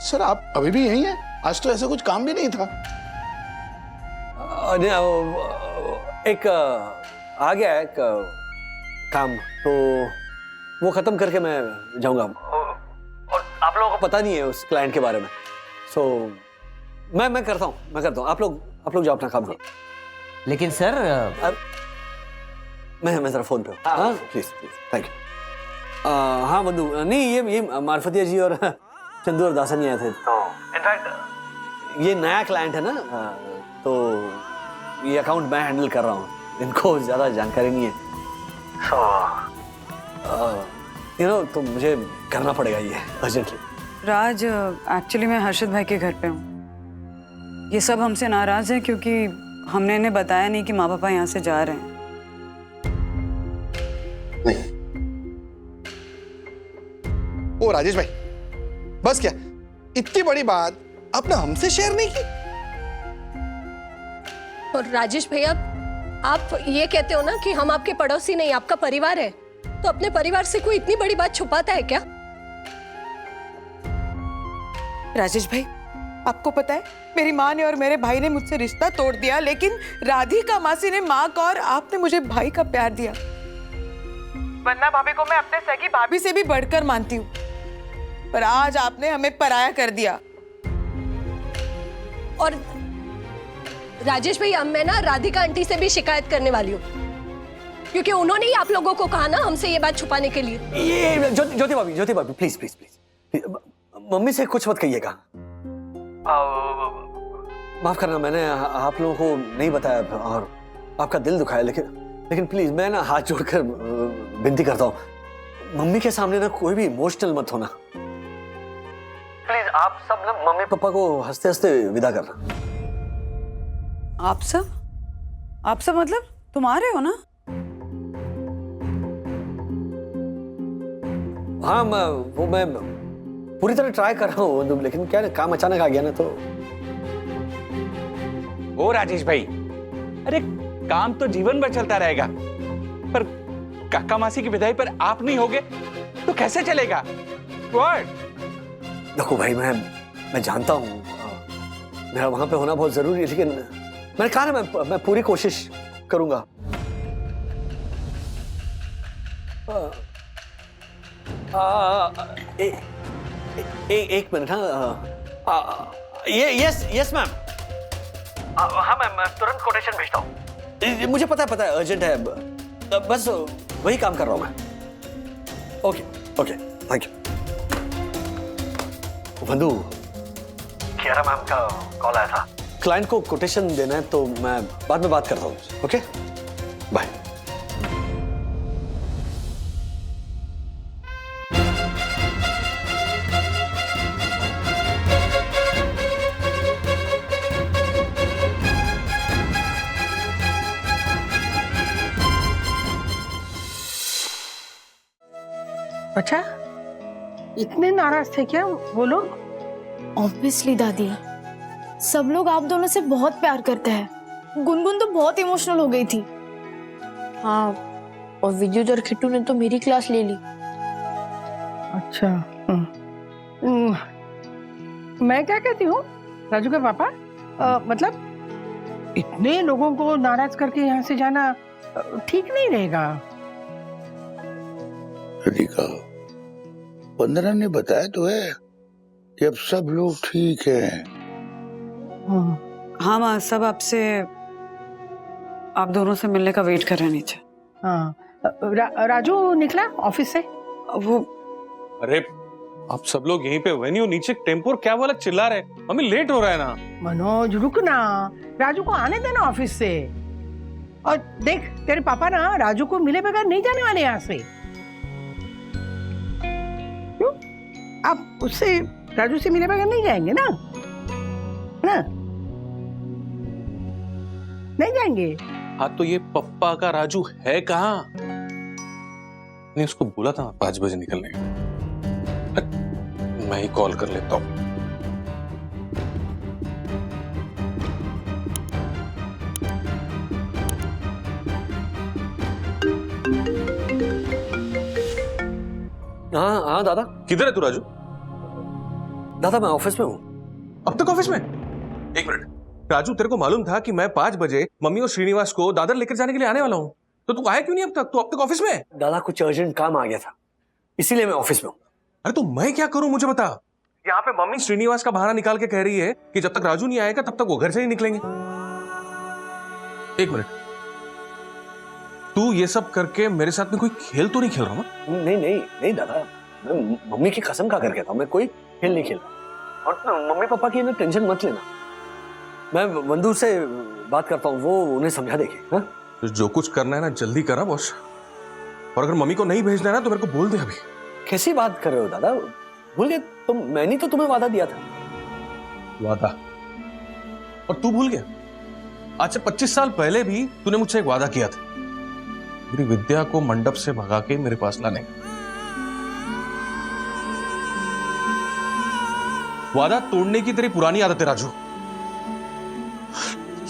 सर आप अभी भी यहीं हैं? आज तो ऐसा कुछ काम भी नहीं था। एक आ गया है एक काम, तो वो खत्म करके मैं जाऊंगा। और आप लोगों को पता नहीं है उस क्लाइंट के बारे में, सो मैं करता हूँ। आप लोग जाओ अपना काम करो। लेकिन सर मैं जरा फोन पे हूँ। हाँ प्लीज थैंक यू। हाँ बंधु, नहीं ये मार्फतिया जी और चंदू और दासन ही आए थे। इनफैक्ट ये नया क्लाइंट है ना, तो ये अकाउंट मैं हैंडल कर रहा हूँ, इनको ज्यादा जानकारी नहीं है। यू नो, तो मुझे करना पड़ेगा ये अर्जेंटली। राज, एक्चुअली मैं हर्षद भाई के घर पे हूँ। ये सब हमसे नाराज है क्योंकि हमने इन्हें बताया नहीं कि माँ पापा यहाँ से जा रहे हैं। नहीं। ओ राजेश भाई, बस क्या इतनी बड़ी बात आपने हमसे शेयर नहीं की? और राजेश भैया, आप ये कहते हो ना कि हम आपके पड़ोसी नहीं, आपका परिवार है, तो अपने परिवार से कोई इतनी बड़ी बात छुपाता है क्या? राजेश भाई, आपको पता है मेरी माँ ने और मेरे भाई ने मुझसे रिश्ता तोड़ दिया, लेकिन राधिका मासी ने माँ का और आपने मुझे भाई का प्यार दिया। वरना भाभी को मैं अपने सगी भाभी से भी बढ़कर मानती हूँ, पर आज आपने हमें पराया कर दिया। और राजेश भैया, मैं ना राधिका आंटी से भी शिकायत करने वाली हूँ, क्योंकि उन्होंने ही आप लोगों को कहा ना हमसे ये बात छुपाने के लिए। ये ज्योति भाभी प्लीज मम्मी से कुछ मत कहिएगा। माफ करना, मैंने आप लोगों को नहीं बताया और आपका दिल दुखाया, लेकिन प्लीज मैं ना हाथ जोड़कर विनती करता हूँ, मम्मी के सामने ना कोई भी इमोशनल मत होना प्लीज। आप सब ना मम्मी पापा को हंसते हंसते विदा करना। आप सब मतलब तुम आ रहे हो ना? हाँ मैं पूरी तरह ट्राई कर रहा हूँ, लेकिन क्या काम अचानक आ गया ना, तो ओ राजेश भाई, अरे काम तो जीवन भर चलता रहेगा, पर काका मासी की विदाई पर आप नहीं होगे तो कैसे चलेगा? देखो भाई, मैं जानता हूँ मेरा वहां पे होना बहुत जरूरी है, लेकिन मैंने कहा ना मैं पूरी कोशिश करूंगा। एक मिनट। हाँ यस मैम। हाँ मैम, मैं तुरंत कोटेशन भेजता हूँ। मुझे पता है अर्जेंट है, बस वही काम कर रहा हूँ मैं। Okay thank you. बंधु, कियारा मैम का कॉल आया था, क्लाइंट को कोटेशन देना है, तो मैं बाद में बात करता हूँ। Okay bye. अच्छा, इतने नाराज थे क्या वो लोग? ऑब्वियसली दादी, सब लोग आप दोनों से बहुत प्यार करते हैं। गुनगुन तो बहुत इमोशनल हो गई थी। हाँ, और विद्युत और खिट्टू ने तो मेरी क्लास ले ली। अच्छा, मैं क्या कहती हूँ राजू के पापा, मतलब इतने लोगों को नाराज करके यहाँ से जाना ठीक नहीं रहेगा। राधिका, वंदना ने बताया तो है कि अब सब लोग ठीक हैं। हाँ माँ, सब आपसे, आप दोनों से मिलने का वेट कर रहे हैं नीचे। हाँ, राजू निकला ऑफिस से? वो अरे आप सब लोग यहीं पे वेन्यू नीचे टेम्पो क्या वाला चिल्ला रहे, हमें लेट हो रहा है ना। मनोज रुकना, राजू को आने देना ऑफिस से। और देख, तेरे पापा ना राजू को मिले बगैर नहीं जाने वाले यहाँ से। क्यों? आप उससे, राजू से मिले बगैर नहीं जाएंगे ना? ना? नहीं जाएंगे? हाँ, तो ये पप्पा का राजू है कहाँ? मैंने उसको बोला था 5 बजे निकलने का। मैं ही कॉल कर लेता हूँ। हाँ दादा। किधर है तू राजू? दादा मैं ऑफिस में हूँ। अब तक ऑफिस में? एक मिनट राजू, तेरे को मालूम था कि मैं 5 बजे मम्मी और श्रीनिवास को दादर लेकर जाने के लिए आने वाला हूँ, तो तू आया क्यों नहीं अब तक? तू अब तक ऑफिस में है? दादा कुछ अर्जेंट काम आ गया था, इसीलिए मैं ऑफिस में हूँ। अरे तो मैं क्या करूं, मुझे बता। यहाँ पे मम्मी श्रीनिवास का बहाना निकाल के कह रही है कि जब तक राजू नहीं आएगा तब तक वो घर से नहीं निकलेंगे। एक मिनट, तू ये सब करके मेरे साथ में कोई खेल तो नहीं खेल रहा ना? नहीं नहीं नहीं दादा, मैं मम्मी की कसम खा कर कहता हूँ, मैं कोई खेल नहीं खेल रहा। और मम्मी पापा की ना टेंशन मत लेना, मैं वंदू से बात करता हूँ, वो उन्हें समझा देगी। हाँ? तो जो कुछ करना है ना जल्दी करा बॉस, और अगर मम्मी को नहीं भेजना है ना तो मेरे को बोल दे अभी। कैसी बात कर रहे हो दादा, भूल गए तुम? मैंने तो तुम्हें वादा दिया था। वादा? और तू भूल गया? आज से 25 साल पहले भी तूने मुझसे एक वादा किया था, मेरी विद्या को मंडप से भगा के मेरे पास लाने का। वादा तोड़ने की तेरी पुरानी आदत है राजू,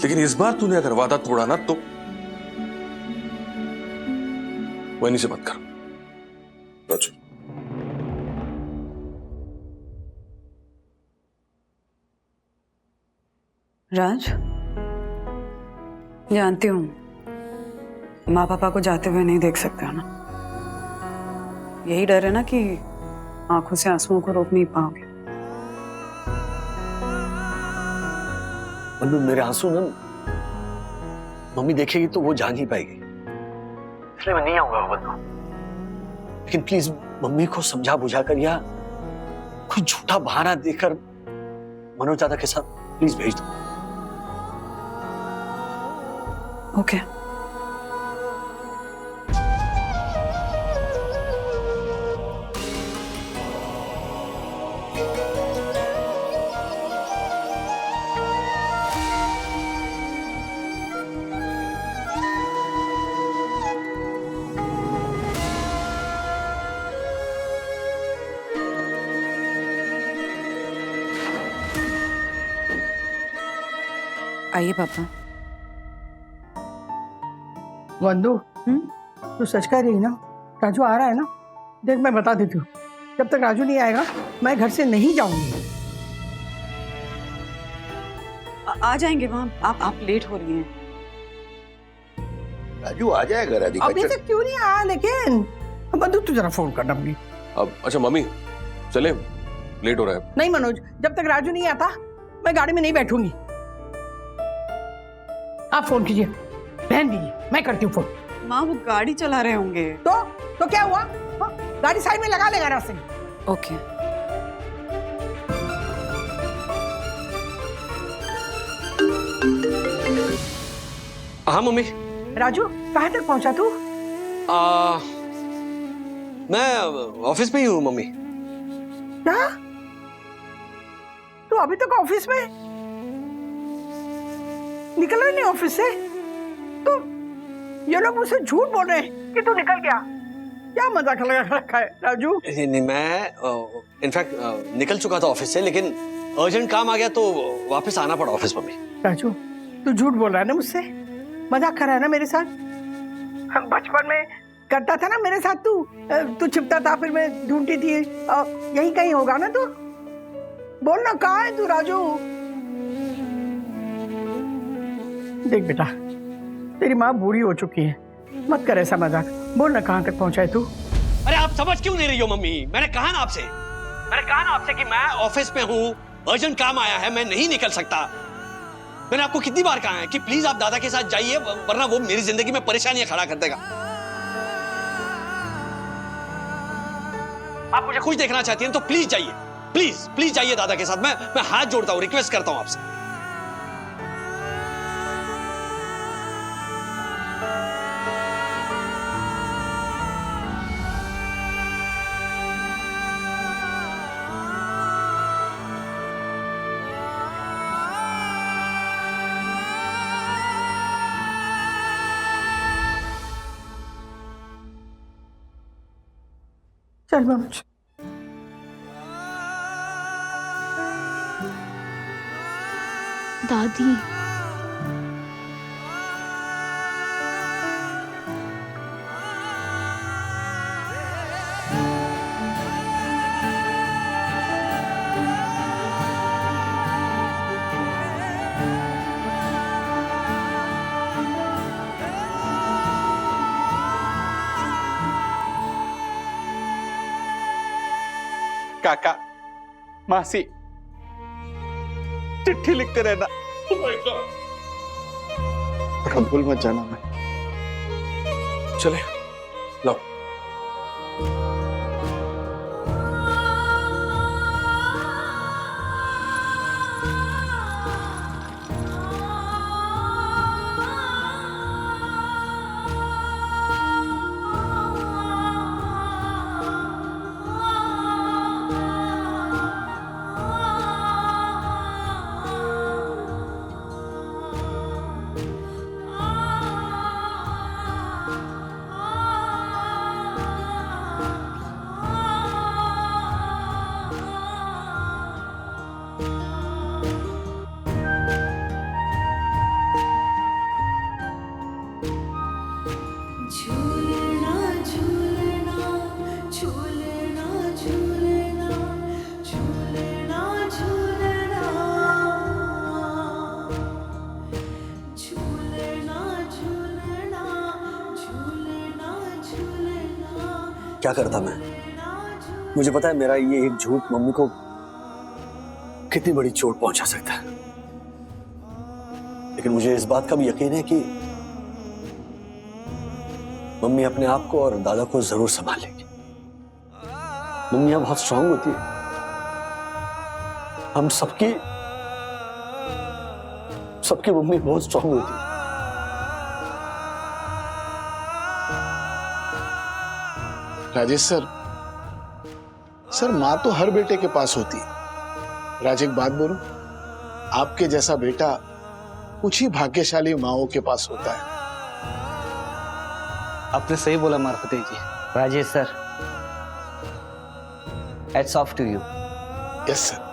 लेकिन इस बार तूने अगर वादा तोड़ा ना तो वहीं से बात कर राजू। राज, जानती हूँ माँ पापा को जाते हुए नहीं देख सकते हो ना, यही डर है ना कि आंखों से आंसुओं को रोक नहीं पाओगे। वंदू मेरे आंसू ना मम्मी देखेगी तो वो जान नहीं पाएगी, इसलिए मैं नहीं आऊंगा वंदू। लेकिन प्लीज मम्मी को समझा बुझा कर या कोई झूठा बहाना देकर मनोज दादा के साथ प्लीज भेज दो। ओके। आइए पापा। वंदू, तू सच कह रही है ना? राजू आ रहा है ना? देख मैं बता देती हूँ, जब तक राजू नहीं आएगा मैं घर से नहीं जाऊंगी। आ जाएंगे वहाँ, आप लेट हो रही हैं। राजू आ जाएगा राधिका। अभी तक क्यों नहीं आया? लेकिन वंदू तू जरा फोन करना अपनी। अब अच्छा मम्मी चले, लेट हो रहा है। नहीं मनोज, जब तक राजू नहीं आता मैं गाड़ी में नहीं बैठूंगी। आप फोन कीजिए, बहन दीजिए, मैं करती हूँ फोन। माँ वो गाड़ी चला रहे होंगे। तो क्या हुआ? हाँ? गाड़ी साइड में लगा लेगा रास्ते में। ओके। हाँ मम्मी। राजू कहाँ तक पहुंचा तू? मैं ऑफिस में ही हूँ मम्मी। क्या? तू अभी तक ऑफिस में? निकला नहीं ऑफिस से? तो ये लोग मुझसे झूठ बोल रहे हैं कि तू निकल गया। क्या मजाक लगा रखा है राजू? नहीं मैं इनफैक्ट निकल चुका था ऑफिस से, लेकिन अर्जेंट काम आ गया तो वापस आना पड़ा ऑफिस मम्मी। राजू तू झूठ बोल रहा है ना मुझसे? मजाक कर रहा है ना मेरे साथ? हम बचपन में करता था ना मेरे साथ, तू छिपता था फिर मैं ढूंढती थी। यही कहीं होगा ना तू? बोल ना कहाँ है तू राजू? देख बेटा, तेरी माँ बूढ़ी हो चुकी है, मत कर ऐसा मजाक। बोल ना कहाँ तक पहुंचा है तू? अरे आप समझ क्यों नहीं रही हो मम्मी? मैंने कहा ना आपसे कि मैं ऑफिस में हूँ, अर्जेंट काम आया है, मैं नहीं निकल सकता। मैंने आपको कितनी बार कहा है कि प्लीज आप दादा के साथ जाइए, वरना वो मेरी जिंदगी में परेशानियां खड़ा कर देगा। आप मुझे खुश देखना चाहती हैं तो प्लीज जाइए, प्लीज जाइए दादा के साथ। मैं हाथ जोड़ता हूँ, रिक्वेस्ट करता हूँ आपसे। चल मनोज। दादी काका मासी चिट्ठी लिखते रहना। भूल मत जाना। मैं चले लो। क्या करता मैं? मुझे पता है मेरा ये एक झूठ मम्मी को कितनी बड़ी चोट पहुंचा सकता है, लेकिन मुझे इस बात का भी यकीन है कि मम्मी अपने आप को और दादा को जरूर संभाल लेगी। मम्मियां बहुत स्ट्रांग होती है। हम सबकी मम्मी बहुत स्ट्रांग होती है। राजेश सर माँ तो हर बेटे के पास होती है। राज एक बात बोलूं, आपके जैसा बेटा कुछ ही भाग्यशाली माओं के पास होता है। आपने सही बोला मार्फते जी। Rajesh sir, hats off to you. Yes sir.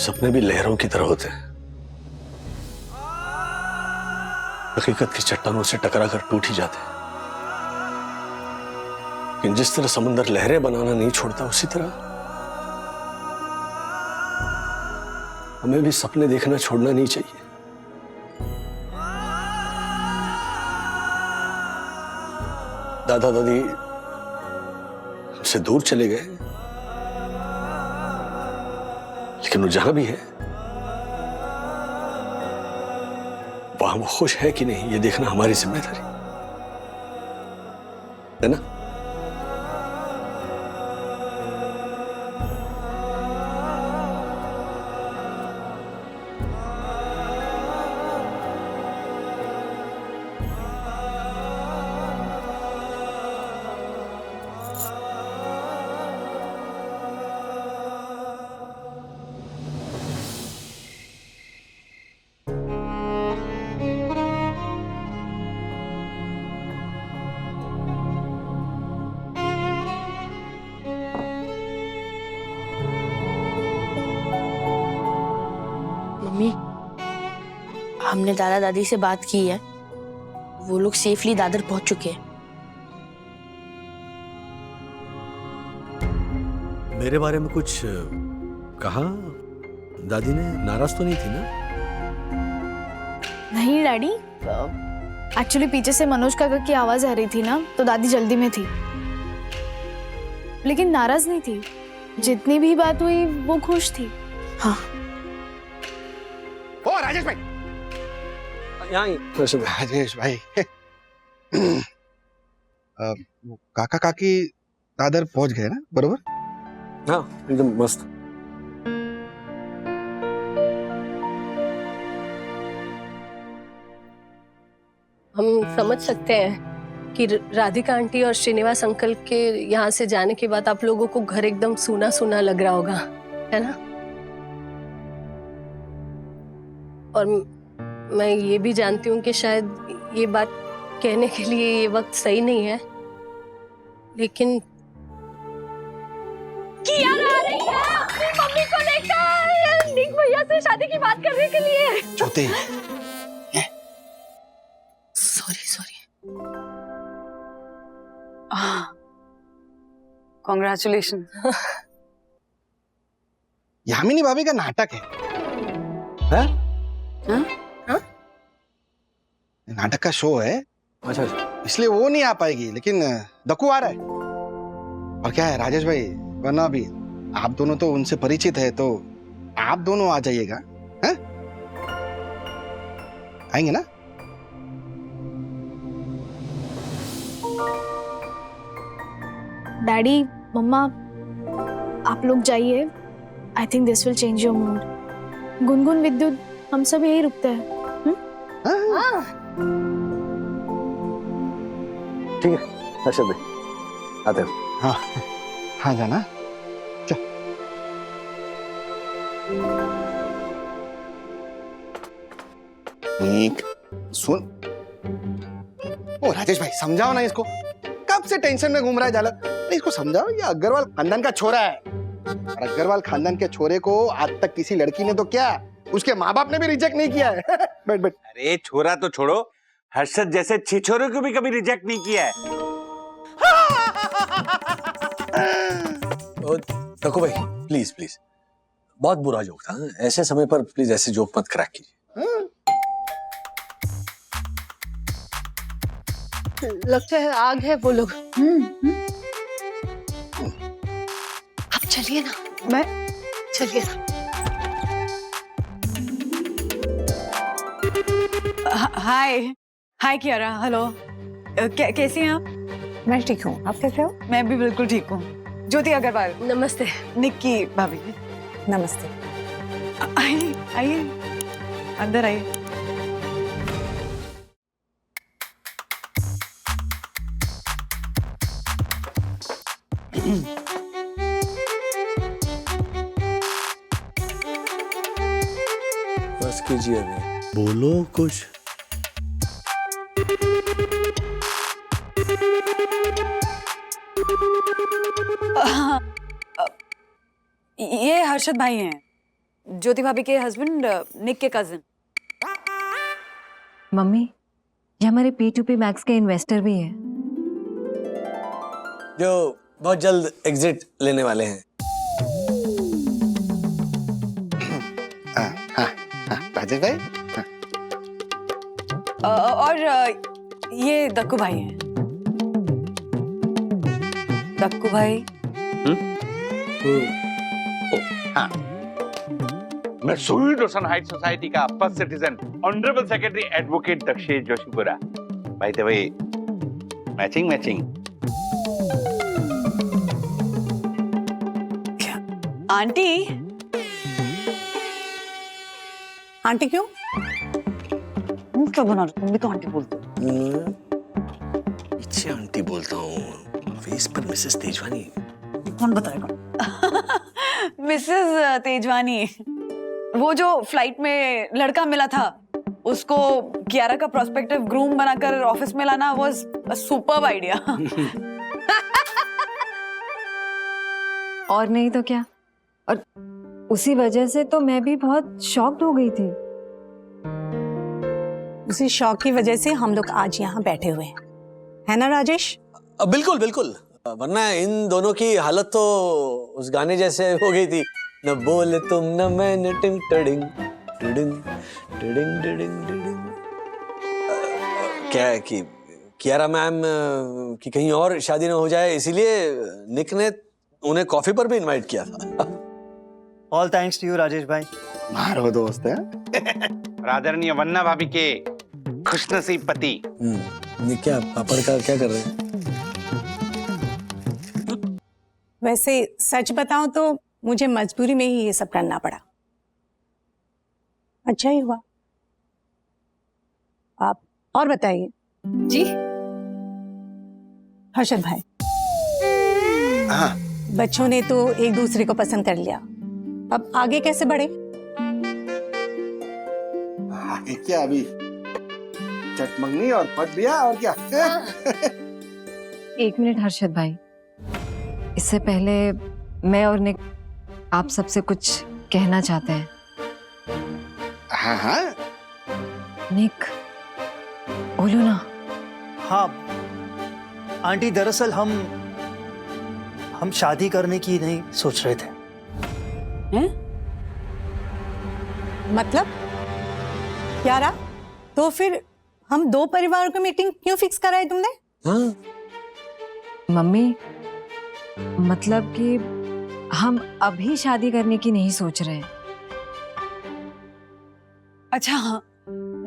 सपने भी लहरों की तरह होते हैं, हकीकत की चट्टानों से टकरा कर टूट ही जाते हैं। लेकिन जिस तरह समुद्र लहरें बनाना नहीं छोड़ता, उसी तरह हमें भी सपने देखना छोड़ना नहीं चाहिए। दादा दादी हमसे दूर चले गए, लेकिन वो जहां भी है वहां वो खुश है कि नहीं, ये देखना हमारी जिम्मेदारी है ना। मम्मी, हमने दादा दादी से बात की है, वो लोग सेफली दादर पहुंच चुके हैं। मेरे बारे में कुछ कहा दादी ने? नाराज तो नहीं थी ना? नहीं डैडी, एक्चुअली पीछे से मनोज काका की आवाज आ रही थी ना, तो दादी जल्दी में थी, लेकिन नाराज नहीं थी। जितनी भी बात हुई वो खुश थी। हाँ। ओ राजेश भाई, राजेश भाई काका काकी दादर पहुंच गए ना? बरोबर? हाँ, एकदम मस्त। हम समझ सकते हैं कि राधिका आंटी और श्रीनिवास अंकल के यहाँ से जाने के बाद आप लोगों को घर एकदम सूना सूना लग रहा होगा, है ना? और मैं ये भी जानती हूँ कि शायद ये बात कहने के लिए ये वक्त सही नहीं है, लेकिन किया आ रही है अपनी मम्मी को लेकर निक भैया से शादी की बात करने के लिए। छोटे सॉरी कॉन्ग्रेचुलेशन। यामिनी भाभी का नाटक है, हाँ? हाँ? नाटक का शो है। अच्छा, इसलिए वो नहीं आ पाएगी, लेकिन दक्कू आ रहा है। और क्या है राजेश भाई, वरना भी आप दोनों तो उनसे परिचित है, तो आप दोनों आ जाइएगा, हैं? आएंगे ना? डैडी, मम्मा, आप लोग जाइए। I think this will change your mood. Gungun, विद्युत, हम सब यही रुकते हैं। ठीक है अर्षद भाई, आते हैं। हाँ हाँ, जाना। चल। सुन, ओ राजेश भाई समझाओ ना इसको, कब से टेंशन में घूम रहा है जाला। इसको समझाओ, ये अग्रवाल खानदान का छोरा है, और अग्रवाल खानदान के छोरे को आज तक किसी लड़की ने तो क्या, उसके माँ बाप ने भी रिजेक्ट नहीं किया है। बैठ बैठ। अरे छोरा तो छोड़ो, हर्षद जैसे छिछोरे को भी कभी रिजेक्ट नहीं किया है। देखो भाई, प्लीज प्लीज, बहुत बुरा जोक था, ऐसे समय पर प्लीज ऐसे जोक मत क्रैक कीजिए। लगता है आग है वो लोग। आप चलिए ना। मैं चलिए ना। हाय हाय कियारा, हेलो। कैसी हैं आप? मैं ठीक हूँ, आप कैसे हो? मैं भी बिल्कुल ठीक हूँ। ज्योति अग्रवाल। नमस्ते। निक्की भाभी। नमस्ते। आइए आइए, अंदर आइए। बस कीजिए अभी, बोलो कुछ। ये हर्षद भाई हैं, ज्योति भाभी के हस्बैंड, निक के कजिन। मम्मी, ये हमारे P2P मैक्स के इन्वेस्टर भी है। जो बहुत जल्द एग्जिट लेने वाले हैं। राजेश भाई। और ये दक्कू भाई हैं। दक्कू भाई। हाँ, मैं स्वीट ओशन हाइट सोसाइटी का first citizen honourable secretary advocate Dakshesh Joshipura. भाई तो भाई मैचिंग। आंटी। आंटी क्यों? क्या बना रहे तुम भी तो आंटी बोलते हो। पीछे आंटी बोलता हूँ, फेस पर मिसेस तेजवानी। कौन बताएगा? मिसेस तेजवानी, वो जो फ्लाइट में लड़का मिला था, उसको कियारा का प्रोस्पेक्टिव ग्रूम बनाकर ऑफिस में लाना वाज अ सुपर्ब आइडिया। और नहीं तो क्या, और उसी वजह से तो मैं भी बहुत शॉक्ड हो गई थी। उसी शौक की वजह से हम लोग आज यहाँ बैठे हुए हैं, है ना राजेश? बिल्कुल बिल्कुल, वरना इन दोनों की हालत तो उस गाने जैसे हो गई थी, न बोले तुम न मैंने टिंग टडिंग टिडिंग टिडिंग टिडिंग टिडिंग। क्या है कि कियारा मैम की कहीं और शादी न हो जाए, इसीलिए निक ने उन्हें कॉफी पर भी इनवाइट किया था। All thanks to you Rajesh भाई। मारो दोस्त है। आदरणीय वन्ना भाभी के खुशनसीब पति। निक क्या पापड़ का क्या कर रहे हैं? वैसे सच बताऊं तो मुझे मजबूरी में ही ये सब करना पड़ा। अच्छा ही हुआ। आप और बताइए। जी हर्षद भाई, हाँ। बच्चों ने तो एक दूसरे को पसंद कर लिया, अब आगे कैसे बढ़े? आगे क्या, अभी चटमंगनी और पट दिया और क्या। एक मिनट हर्षद भाई, इससे पहले मैं और निक आप सबसे कुछ कहना चाहते हैं। हाँ। निक बोलो ना। हाँ आंटी, दरअसल हम शादी करने की नहीं सोच रहे थे। हैं? मतलब यारा, तो फिर हम दो परिवारों की मीटिंग क्यों फिक्स कराई तुमने? हाँ। मम्मी, मतलब कि हम अभी शादी करने की नहीं सोच रहे। अच्छा हाँ,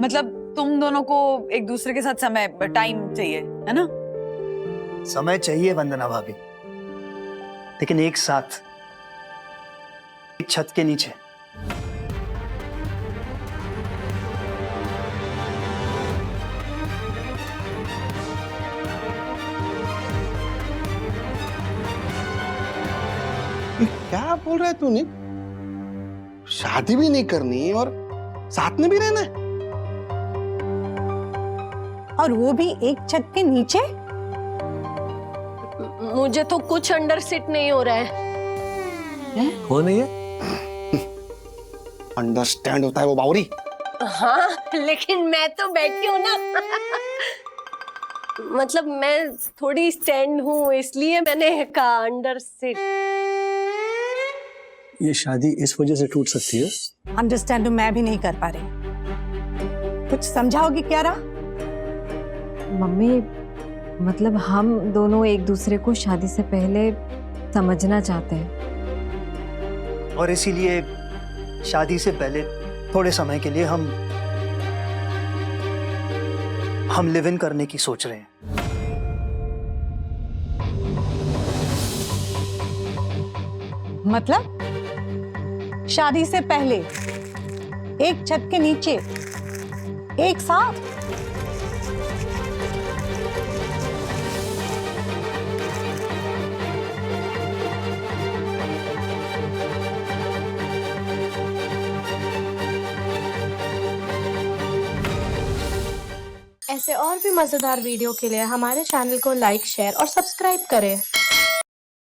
मतलब तुम दोनों को एक दूसरे के साथ समय टाइम चाहिए, है ना? समय चाहिए वंदना भाभी, लेकिन एक साथ एक छत के नीचे। क्या बोल रहा है तू निक? शादी भी नहीं करनी और साथ में भी रहना है? और वो भी एक छत के नीचे? मुझे तो कुछ अंडर सिट नहीं हो रहा है। हो नहीं है? अंडरस्टैंड होता है वो बावरी। हाँ, लेकिन मैं तो बैठी हूँ ना। मतलब मैं थोड़ी स्टैंड हूँ, इसलिए मैंने कहा अंडर सिट। ये शादी इस वजह से टूट सकती है? अंडरस्टैंड मैं भी नहीं कर पा रही, कुछ समझाओगी क्या रहा? मम्मी, मतलब हम दोनों एक दूसरे को शादी से पहले समझना चाहते हैं, और इसीलिए शादी से पहले थोड़े समय के लिए हम लिव इन करने की सोच रहे हैं। मतलब शादी से पहले एक छत के नीचे एक साथ? ऐसे और भी मजेदार वीडियो के लिए हमारे चैनल को लाइक, शेयर और सब्सक्राइब करें।